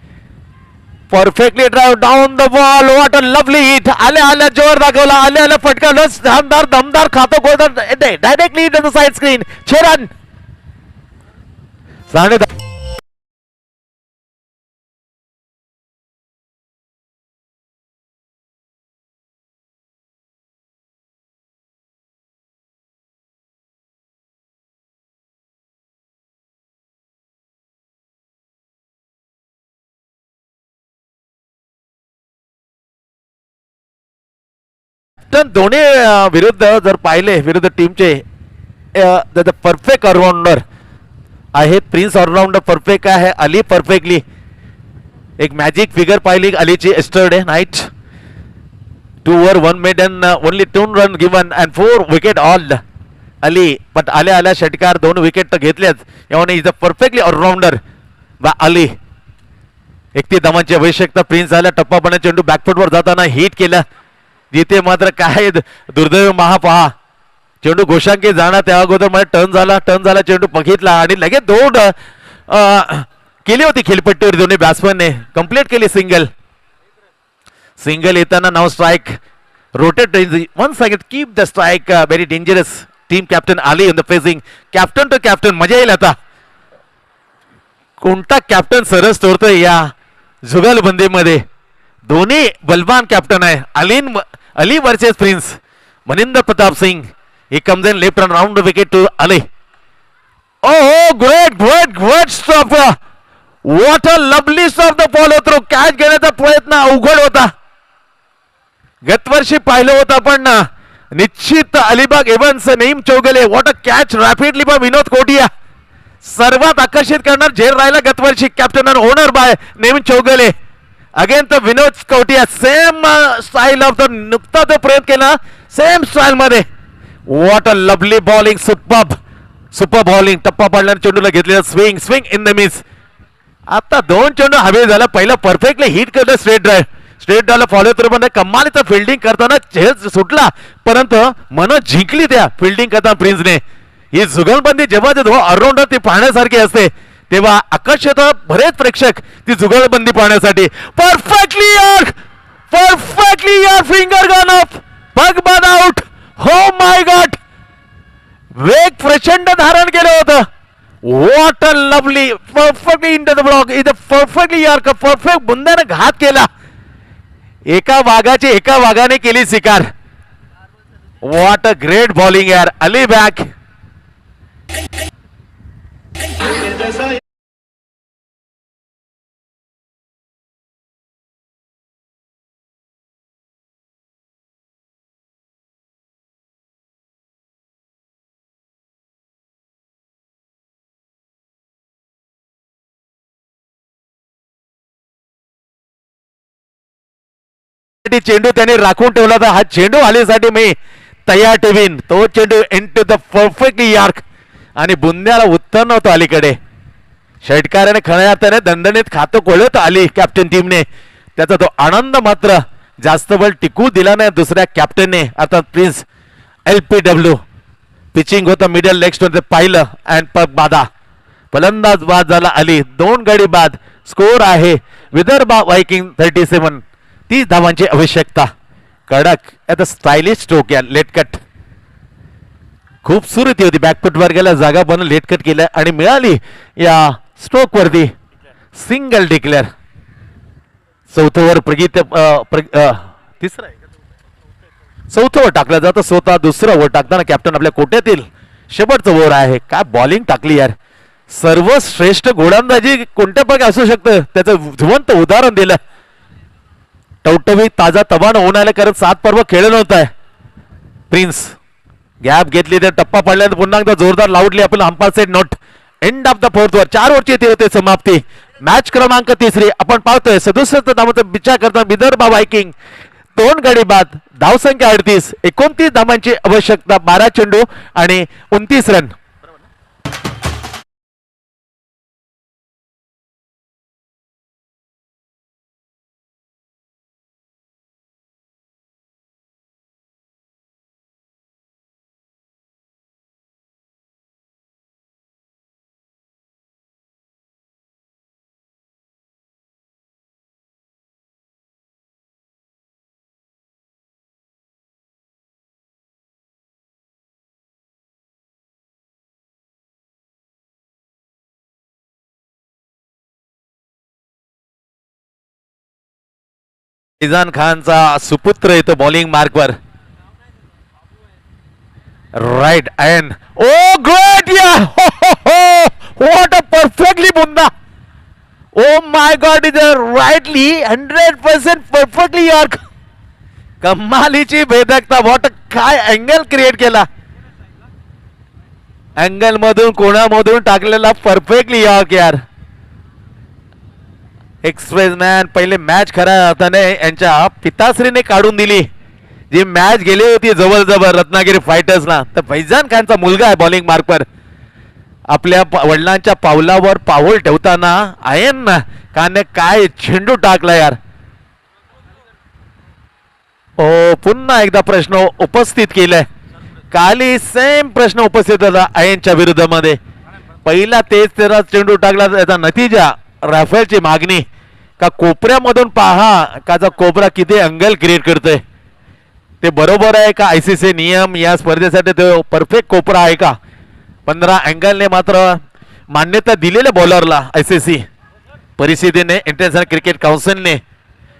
Perfectly drive down the ball. What a lovely hit. आल्या जोर दाखवला. आल्या फटकावलं. दमदार खातो गोलंदाज directly in the side screen. 6 run. तर दोन्ही विरुद्ध जर पाहिले विरुद्ध टीमचे परफेक्ट ऑलराऊंडर आहेत. प्रिन्स ऑलराऊंडर परफेक्ट आहे. अली परफेक्टली एक मॅजिक फिगर पाहिली अलीची yesterday night. 2 over 1 maiden only 2 run given and 4 wicket all Ali. पण आल्या षटकार 2 विकेट तर घेतल्याच. यामुळे इज अ परफेक्टली ऑलराऊंडर बा अली. 31 धावांची आवश्यकता. प्रिन्स आला टप्पापणे चेंडू बॅकफुटवर जाताना हिट केला. जिथे मात्र काय दुर्दैव महापहा चेंडू घोषांकी जाणार त्या अगोदर मध्ये टर्न झाला चेंडू बघितला आणि लगेच 2 केली होती खेळपट्टीवर दोन्ही बॅट्समनने. कंप्लीट केली सिंगल येताना नाव strike rotate one second keep the strike. Very dangerous. Team captain आली in the facing. Captain to captain मजा येईल आता. कोणता कॅप्टन सरस तोडतोय या जुगलबंदीमध्ये. दोन्ही बलवान कॅप्टन आहे. Ali versus prince. Maninder Pratap Singh he comes in left and round the wicket to Ali. Oh, great stop. What a lovely stop the follow through. Catch घेण्याचा प्रयत्न अवघड होता. गतवर्षी पाहिलं होतं पण निश्चित अलिबाग एव्हन्स name Chougule. What a catch rapidly by Vinod Kotiya. सर्वात आकर्षित करणार झेल राहिला गतवर्षी कॅप्टन आणि owner by name Chougule. Again तर Vinod Kotiya same style of the नुकता तो प्रयत्न केला सेम स्टाईल मध्ये. What a lovely bowling. Super bowling. टप्पा पडल्याने चेंडूला घेतलेला स्विंग इन द मिस. आता 2 चेंडू हवे झाला. पहिला परफेक्टली हिट करतो स्ट्रेट ड्राईव्ह फॉलो थ्रू मध्ये कमालीचा फिल्डिंग करताना चेस सुटला परंतु मन जिंकली त्या फिल्डिंग करताना प्रिन्सने. ही जुगलबंदी जेव्हा ऑलराऊंडर ती पाहण्यासारखी असते तेव्हा आकर्षित बरेच प्रेक्षक ती जुगलबंदी पाहण्यासाठी. परफेक्टली यार फिंगर गन अप. बग बन आउट. हो माय गॉड. वेग प्रचंड धारण केलं होतं. What a lovely perfectly in the block. Is perfectly यार परफेक्ट बुंद्याने घात केला. एका वाघाने केली शिकार. व्हॉट अ ग्रेट बॉलिंग यार. अली बॅक. चेंडू त्याने राखून ठेवला होता. हा चेंडू आलीसाठी मी तयार ठेवीन. तो चेंडू इनटू द परफेक्टली यार्क आणि बुंद्याला उत्तर नव्हतं अलीकडे. षटकाराने खऱ्या अर्थाने दणदणीत खातं कोळत आली कॅप्टन टीमने. त्याचा तो आनंद मात्र जास्त बल टिकू दिला नाही दुसऱ्या कॅप्टनने अर्थात प्रिन्स LPW. पिचिंग होतं मिडल लेग स्टोन पाहिलं अँड पग बाधा फलंदाज बाद झाला अली 2 गडी बाद. स्कोर आहे विदर्भा वायकिंग 37. 30 धावांची आवश्यकता. कडक आता स्टायलिश स्ट्रोक या लेट कट खूपसूरती होती. बॅकफुट वर गेला जागा बनून लेट कट केलं आणि मिळाली या स्ट्रोक वरती सिंगल डिक्लेअर. चौथं वर तिसरं चौथं ओव्हर टाकलं जातं स्वतः दुसरं ओव्हर टाकताना कॅप्टन आपल्या कोट्यातील शेवटचं ओव्हर आहे. काय बॉलिंग टाकली यार. सर्वश्रेष्ठ गोलंदाजी कोणत्या प्रकारे असू शकतं त्याचं जिवंत उदाहरण दिलं. टवटवीत ताजा तवानं होऊन आलं कारण 7 पर्व खेळलं नव्हतं. प्रिन्स गॅप घेतली तर टप्पा पडल्यानंतर पुन्हा एकदा जोरदार लावली आपण umpire set note. End of the 4th over 4 ओव्हरची ती होते समाप्ती. मॅच क्रमांक 3 आपण पाहतोय 67 धावांचा विचार करता विदर्भा वायकिंग 2 गडी बाद. धावसंख्या 38. 29 धावांची आवश्यकता. 12 चेंडू आणि 29 रन. फैजान खानचा सुपुत्र येतो बॉलिंग मार्कवर. राईट अँड ओ ग्रेट या व्हॉट अ परफेक्टली बुंदा. Oh my god is rightly 100% perfectly york. कमालीची भेदकता. व्हॉट काय अँगल क्रिएट केला. अँगल मधून कोणामधून टाकलेला परफेक्टली यॉर्क यार. एक्सप्रेसमॅन पहिले मॅच खऱ्या अर्थाने यांच्या पिताश्रीने काढून दिली. जी मॅच गेली होती जवळ रत्नागिरी फायटर्सला तर फैजान खानचा मुलगा आहे बॉलिंग मार्कवर. आपल्या वडिलांच्या पावलावर पाऊल ठेवताना आयन खानने काय चेंडू टाकला यार. ओ पुन्हा एकदा प्रश्न उपस्थित केलाय. काली सेम प्रश्न उपस्थित होता आयनच्या विरुद्धमध्ये. पहिला तेच तेरा चेंडू टाकला त्याचा नतीजा राफेलची मागणी का कोपऱ्यामधून पहा काचा कोपरा किती अँगल क्रिएट करतोय. ते बरोबर आहे का ICC नियम या स्पर्धेसाठी तो परफेक्ट कोपरा आहे का. 15 अँगलने मात्र मान्यता दिलेल्या बॉलरला ICC परिस्थितीने इंटरनॅशनल क्रिकेट काउन्सिलने.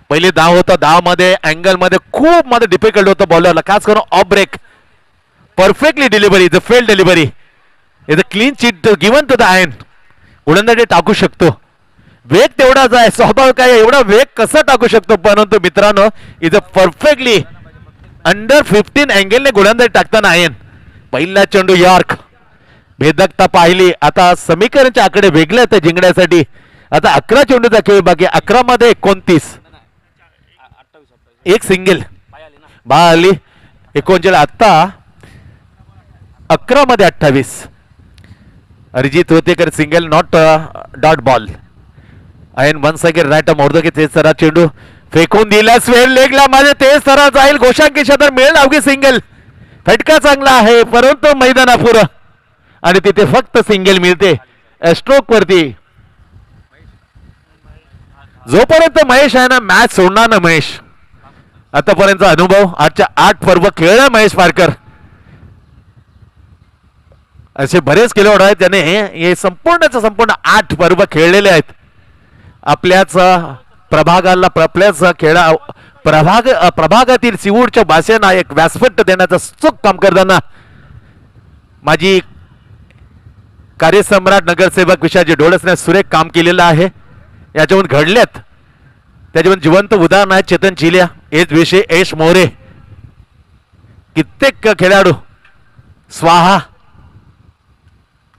पहिली धाव होता 10 मध्ये अँगल मध्ये खूप मध्ये डिफिकल्ट होतं बॉलरला खास करून off break. Perfectly delivery is a fail delivery is a clean chit given to the आयन. गोलंदाजी टाकू शकतो. वेग तेवढाच आहे स्वाभाविक आहे. एवढा वेग कसा टाकू शकतो परंतु मित्रांनो इज अ परफेक्टली अंडर 15 अँगलने गोलंदाजी टाकताना आयन. पहिला चेंडू यॉर्क. भेदकता पाहिली. आता समीकरणचे आकडे वेगळे आहेत जिंकण्यासाठी. आता 11 चेंडूचा खेळ बाकी. 11 मध्ये 29. एक सिंगल बा आली 39. आता 11 मध्ये 28. Arijit Hotekar single not dot ball. Ayan once again right मोडतो की तेज सरा चेंडू फेकून दिला स्वेर लेगला माझे तेज सरा जाईल. घोषांकी क्षेत्र मिळेल अवघी सिंगल. फटका चांगला आहे परंतु मैदानापुरं आणि तिथे फक्त सिंगल मिळते स्ट्रोक वरती. जोपर्यंत महेश आहे ना मॅच सोडणार ना महेश. आतापर्यंतचा अनुभव 8 पर्व खेळला महेश पारकर. असे बरेच खेळाडू आहेत त्याने हे संपूर्ण 8 पर्व खेळलेले आहेत. आपल्याच प्रभागाला आपल्याच प्रभागातील सिवूरच्या भाषेना एक व्यासपीठ देण्याचं चूक काम करताना माझी कार्यसम्राट नगरसेवक विशाजी डोळसने सुरेख काम केलेलं आहे. याच्यावरून घडल्यात त्याच्यावरून जिवंत उदाहरण आहे चेतन चिलिया एज विषय यश मोरे. कित्येक खेळाडू स्वाहा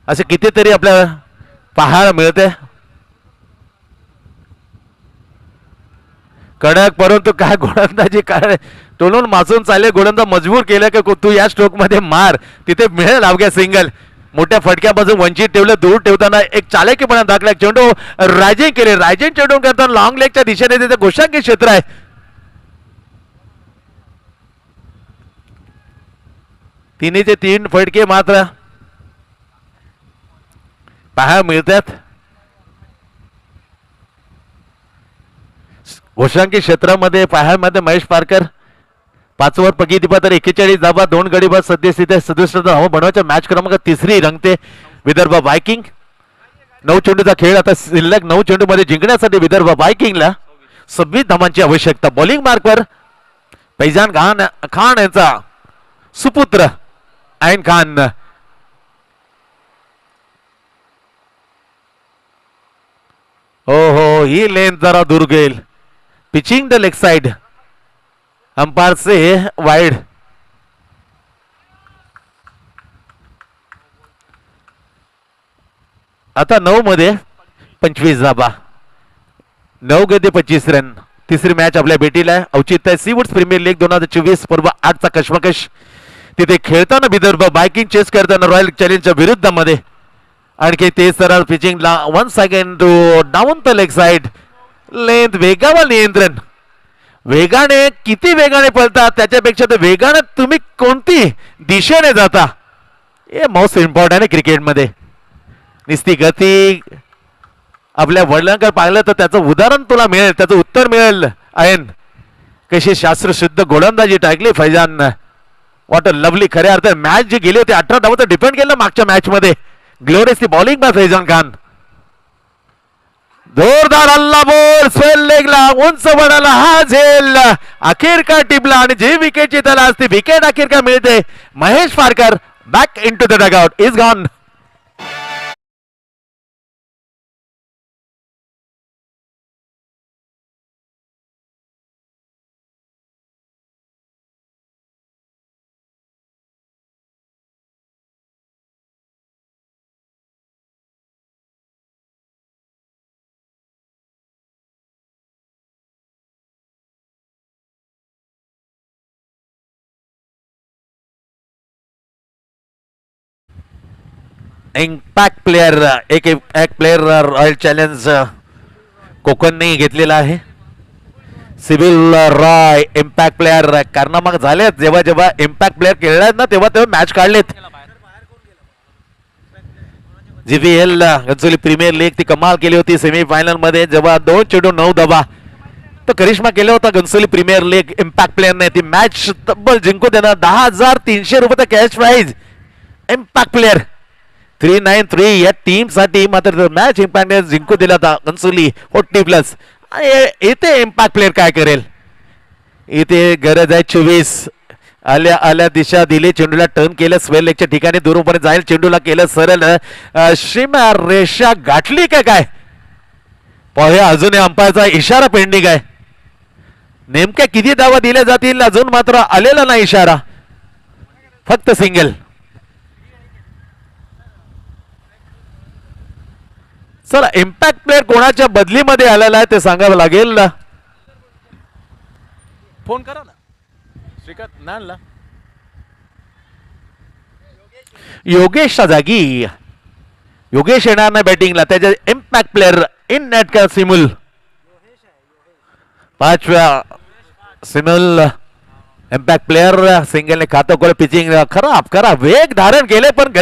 असे कितीतरी आपल्याला पाहायला मिळते. कडक परंतु काय गोलंदाजी काय टोलून मासून चालले. गोलंदाज मजबूर केलं की तू या स्ट्रोक मध्ये मार तिथे मिळेल अवघ्या सिंगल. मोठ्या फटक्यापासून वंचित ठेवलं. दूर ठेवताना एक चालाकीपणा दाखला. चेंडू रायजिंग केले. रायजिंग चेंडू करताना लॉंग लेगच्या दिशेने तिथे घोषांकी क्षेत्र आहे. तिन्हीचे 3 फटके मात्र पाहायला मिळतात. घोषांकी क्षेत्रामध्ये पाहायमध्ये महेश पारकर 5 ओव्हर पकी तर 41 धावा 2 गडी बाद सद्यस्थिती 67 धावा बनवायच्या मॅच क्रमांक 3 रंगते विदर्भ वायकिंग. 9 चेंडूचा खेळ आता शिल्लक 9 चेंडू मध्ये जिंकण्यासाठी विदर्भ वायकिंगला 26 धावांची आवश्यकता. बॉलिंग मार्कवर फैजान खान यांचा सुपुत्र आयन खान. हो ही लेन जरा दूर गेल. Pitching the leg side umpire say wide. आता 9 मध्ये 25 धाबा 9 गती 25 रन. तिसरी मॅच आपल्या भेटीला आहे. औचित्य सीवूड्स प्रीमियर लीग 2024 पूर्व 8चा कश्मकश. तिथे खेळताना विदर्भ बायकिंग चेस करताना रॉयल चॅलेंजच्या विरुद्धामध्ये आणखी ते सरळ पिचिंगला 1 second to down the leg side. Length वेगावर नियंत्रण. वेगाने किती वेगाने पळतात त्याच्यापेक्षा ते वेगाने तुम्ही कोणती दिशेने जाता हे मोस्ट इम्पॉर्टंट आहे क्रिकेटमध्ये. निस्ती गती आपल्या वडिलांकडे पाहिलं तर त्याचं उदाहरण तुला मिळेल, त्याचं उत्तर मिळेल. आयन कशी शास्त्रशुद्ध गोलंदाजी टाकली फैजान. What a lovely. खऱ्या अर्थ मॅच जी गेली होती 18 धावा तर डिपेंड केलं मागच्या मॅच मध्ये. ग्लोरियस ती बॉलिंग बाय फैजान खान. जोरदार हल्ला बोल स्वेल लेगला उंच बनाला हा झेल अखेरकार टिपला आणि जी विकेटची त्याला असते विकेट अखेरकार मिळते. Mahesh Parkar back in to the dugout is gone. Impact player एक प्लेयर रॉयल चॅलेंज कोकणने घेतलेला आहे. Sibil Roy impact player. कारनामा झाले जेव्हा जेव्हा इम्पॅक्ट प्लेयर खेळलात ना तेव्हा तेव्हा मॅच काढलेत. जीबीएल गंचोली प्रीमियर लीग ती कमाल केली होती सेमीफायनल मध्ये जेव्हा 2 चेंडू 9 धावा तो करिश्मा केला होता गंचोली प्रीमियर लीग इम्पॅक्ट प्लेयरने. ती मॅच तब्बल जिंकून देणार 10,300 रुपये कॅश प्राइज. इम्पॅक्ट प्लेयर 393 या टीम साठी मात्र मॅच इम्पॅक्ट जिंकू दिला होता गंचोली 40 प्लस. इथे इम्पॅक्ट प्लेयर काय करेल. इथे गरज आहे 24. आल्या आल्या दिशा दिली चेंडूला टर्न केलं स्वेल लेगच्या ठिकाणी दूरपर्यंत जाईल. चेंडूला केलं सरळ सीमा रेषा गाठली काय पाहूया. अजूनही अंपायरचा इशारा पेंडिंग आहे. नेमक्या किती धावा दिल्या जातील अजून मात्र आलेला नाही इशारा. फक्त सिंगल. चला इम्पॅक्ट प्लेयर कोणाच्या बदलीमध्ये आलेला आहे ते सांगावं लागेल. फोन करा ना श्रीकांत नानला. योगेशच्या जागी योगेश येणार नाही बॅटिंगला. त्याच्या इम्पॅक्ट प्लेयर इन नेट का सिमुल 5व्या सिमुल इम्पॅक्ट प्लेयर सिंगलने खातं कोळ. पिचिंग खरा वेग धारण केले पण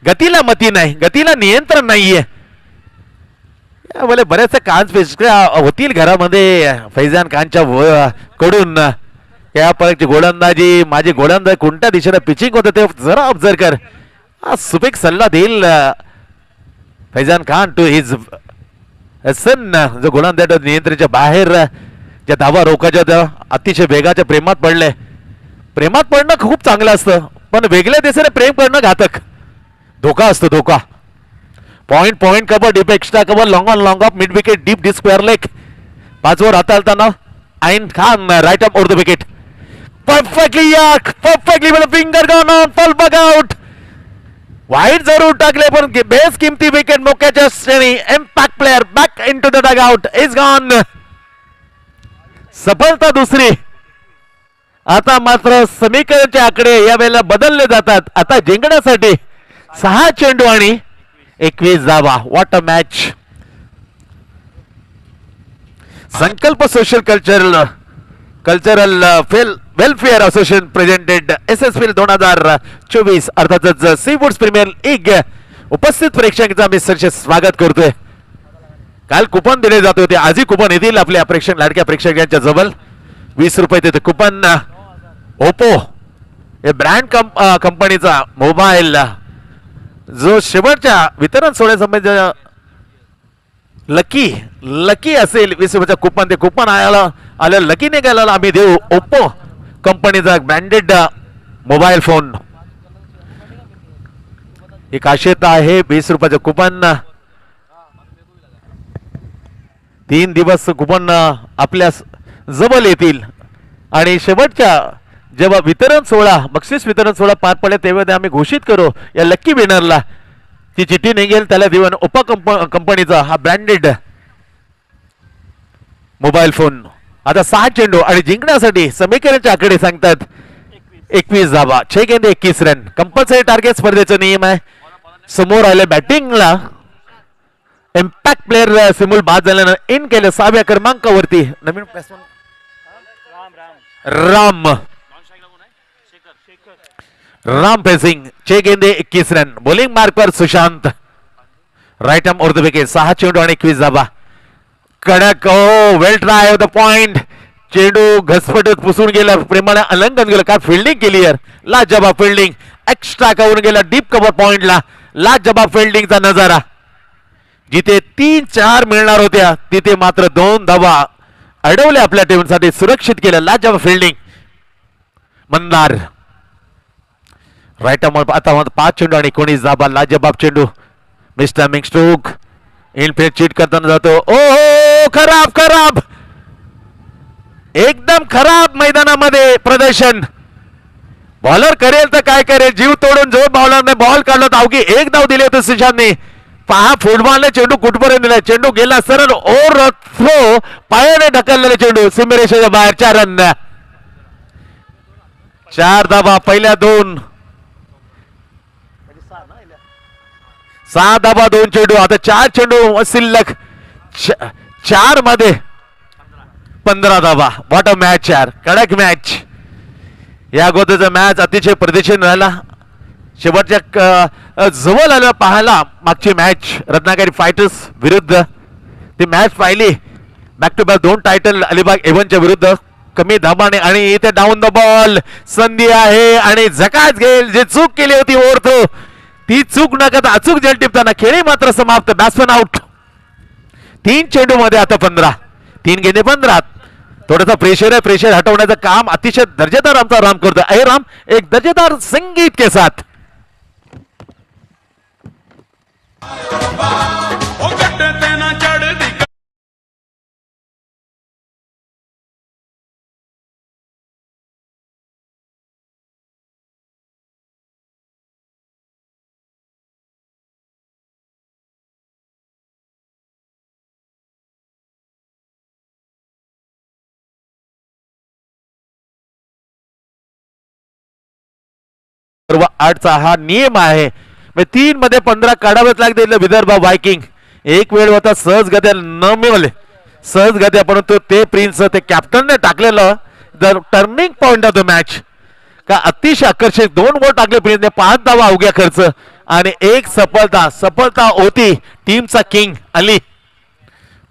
गतीला मती नाही, गतीला नियंत्रण नाहीये. बरेचसे कान होतील घरामध्ये फैजान खानच्या कडून. या पर्यंतची गोलंदाजी माझी गोलंदाजी कोणत्या दिशेने पिचिंग होतं ते जरा ऑब्झर्व कर. सुपीक सल्ला देईल Faizan Khan to his son. जो गोलंदाज नियंत्रणाच्या बाहेर ज्या धावा रोखायच्या अतिशय वेगाच्या प्रेमात पडले. प्रेमात पडणं खूप चांगलं असतं पण वेगळ्या दिशेने प्रेम करणं घातक. धोका असतो धोका. Point cover deep extra cover long on long off mid wicket deep the square leg. 5 over हाताळताना Ayan Khan right up over the wicket. Perfectly perfectly with finger gone on fall bug out. वाईट जरूर टाकले पण बेस किमती विकेट मोक्याच्या श्रेणी. Impact player back in to the dugout is gone. सफलता दुसरी. आता मात्र समीकरणचे आकडे यावेळेला बदलले जातात. आता जिंकण्यासाठी 6 चेंडू आणि 21 धावा. What a match. Sankalp social cultural fail welfare association presented SSPL 2024 अर्थातच सी फूड्स प्रीमियर लीग उपस्थित प्रेक्षकांचं आम्ही सरचे स्वागत करतोय. काल कुपन दिले जात होते, आजही कुपन येतील आपल्या लाडक्या प्रेक्षकांच्या जवळ. 20 रुपये तिथे कुपन. ओप्पो हे ब्रँड कंपनीचा मोबाईल जो शेवटच्या वितरण सोहळ्यासंबंधी लकी असेल 20 रुपयाचा कुपन, ते कुपन आलं लकी निघाला आम्ही देऊ. ओप्पो कंपनीचा ब्रँडेड मोबाईल फोन ही खासियत आहे. 20 रुपयाचं कुपन. 3 दिवस कुपन आपल्या जवळ येतील आणि शेवटच्या जेव्हा वितरण सोहळा बक्षीस वितरण सोहळा पार पडेल तेव्हा आम्ही घोषित करू या लक्की विनरला. ती चिठ्ठी निघेल त्याला देऊन ओप्पो कंपनीचा हा ब्रँडेड मोबाईल फोन. आता 6 चेंडू आणि जिंकण्यासाठी समीकरणाचे आकडे सांगतात 21 धावा 6 गेंदे 21 रन. कंपल्सरी टार्गेट स्पर्धेचा नियम आहे. समोर आले बॅटिंगला इम्पॅक्ट प्लेअर सिमुल बाद झाल्यानं इन केलं 6व्या क्रमांकावरती नवीन राम फेसिंग 6 गेंदे 21 रन. बॉलिंग मार्क पर Sushant. Right arm over the wicket. 6 चेंडू आणि 21 धावा. कडक. Oh well try off the point. चेंडू घसपटत पुसून गेला, प्रेमाने उल्लंघन केलं. काय फिल्डिंग केली यार, लाजवाब फिल्डिंग. एक्स्ट्रा करून गेला डीप कव्हर पॉइंटला. लाजवाब फिल्डिंगचा नजारा. जिथे 3-4 मिळणार होत्या तिथे मात्र 2 धावा अडवल्या आपल्या टीमसाठी, सुरक्षित केलं. लाजवाब फिल्डिंग. Mandar right arm. आता 5 चेंडू आणि 19 धावा. लाजवाब चेंडू. मिस्टर मिंग स्ट्रोक इनफिल्ड चीट करताना जातो. ओ खराब एकदम खराब मैदानामध्ये प्रदर्शन. बॉलर करेल तर काय करेल, जीव तोडून जो बॉलरने बॉल काढला तर अवघी 1 धाव दिली होती सुशांतने. पहा फुटबॉलने चेंडू कुठपर्यंत दिला. चेंडू गेला सरळ ओव्हर थ्रो, पायाने ढकललेले चेंडू सीमेरेषेच्या बाहेर. 4 रन 4 धावा पहिल्या 2. 6 धावा 2 चेंडू. आता 4 चेंडू शिल्लक. 4 मध्ये 15 धावा. व्हॉट अ मॅच यार, कडक मॅच. या अगोदरचा मॅच अतिशय प्रदर्शन राहिला. शेवटच्या जवळ आलं पाहायला मागची मॅच रत्नागिरी फायटर्स विरुद्ध. ती मॅच पाहिली. Back to back 2 title Alibag एव्हनच्या विरुद्ध. कमी धाबाने आणि इथे डाऊन द बॉल संधी आहे आणि झकास घेईल. जे चूक केली होती ओव्हर थ्रो ती चूक न करता अचूक जल टिपताना खेळी मात्र समाप्त. Batsman out. 3 चेंडू मध्ये आता 15. 3 गेंदे 15. थोडासा प्रेशर आहे, प्रेशर हटवण्याचं काम अतिशय दर्जेदार आमचा राम करतोय. अरे राम एक दर्जेदार संगीत के साथ. सर्व 8चा हा नियम आहे. 3 मध्ये 15 काढावेच लागतील. विदर्भ वायकिंग एक वेळ होता सहज गद्या न मिळाले, सहज गद्या, परंतु ते प्रिन्स ते कॅप्टनने टाकलेलं the turning point of the match. का अतिशय आकर्षक 2 गोल टाकले प्रिन्सने. 5 धावा अवघ्या खर्च आणि 1 सफलता होती टीमचा king Ali.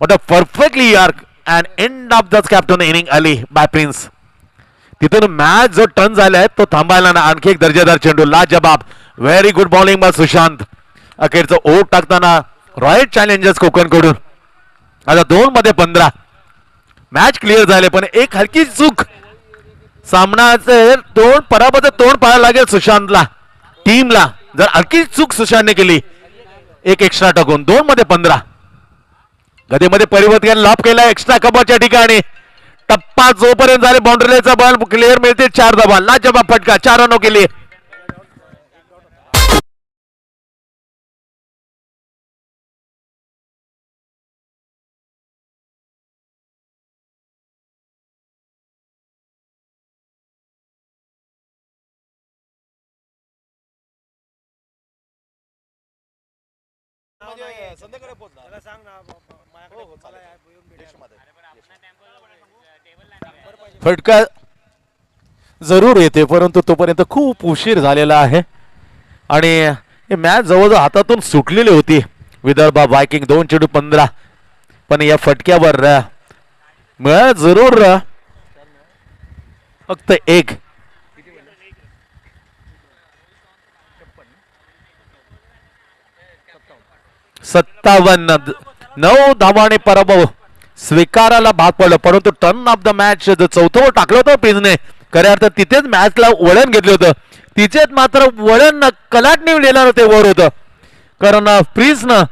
What a perfectly yorker and end of the captain innings Ali by prince. तिथून मॅच जो टर्न झालाय तो थांबायला ना. आणखी एक दर्जेदार चेंडू. लाजवाब very good bowling by Sushant. अखेरचं ओट टाकताना रॉयल चॅलेंजर्स कोकण कडून. आता 2 मध्ये 15. मॅच क्लिअर झाले पण एक हलकी चूक. सामनाचे पराभवाचं तोंड पाहायला लागेल सुशांतला, टीमला. जर हलकी चूक सुशांतने केली एक एक्स्ट्रा टाकून. 2 मध्ये 15. गदीमध्ये परिवर्तन लॉप केला एक्स्ट्रा कबरच्या ठिकाणी. टप्पा जोपर्यंत झाले बाउंड्रीचा बॉल क्लिअर मिळते. 4 धावा. लाजवाब फटका. 4 रनों के लिए. फटका जरूर येते, परंतु तोपर्यंत खूप उशीर झालेला आहे आणि हे मॅच जवळजवळ हातातून सुटलेली होती. विदर्भा वायकिंग 2-15, पण या फटक्यावर मिळालं जरूर फक्त एक. 57 9 धावाने पराभव स्वीकारायला भाग पडलं, परंतु टर्न ऑफ द मॅच जो चौथं टाकलं होतं प्रिन्सने, खऱ्या अर्थात तिथेच मॅचला वळण घेतलं होतं. तिचेच मात्र वळण कलाटणी लिहिलेलं ते वर होतं, कारण प्रिन्सनं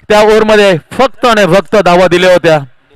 त्या ओव्हरमध्ये फक्त आणि फक्त धावा दिल्या होत्या.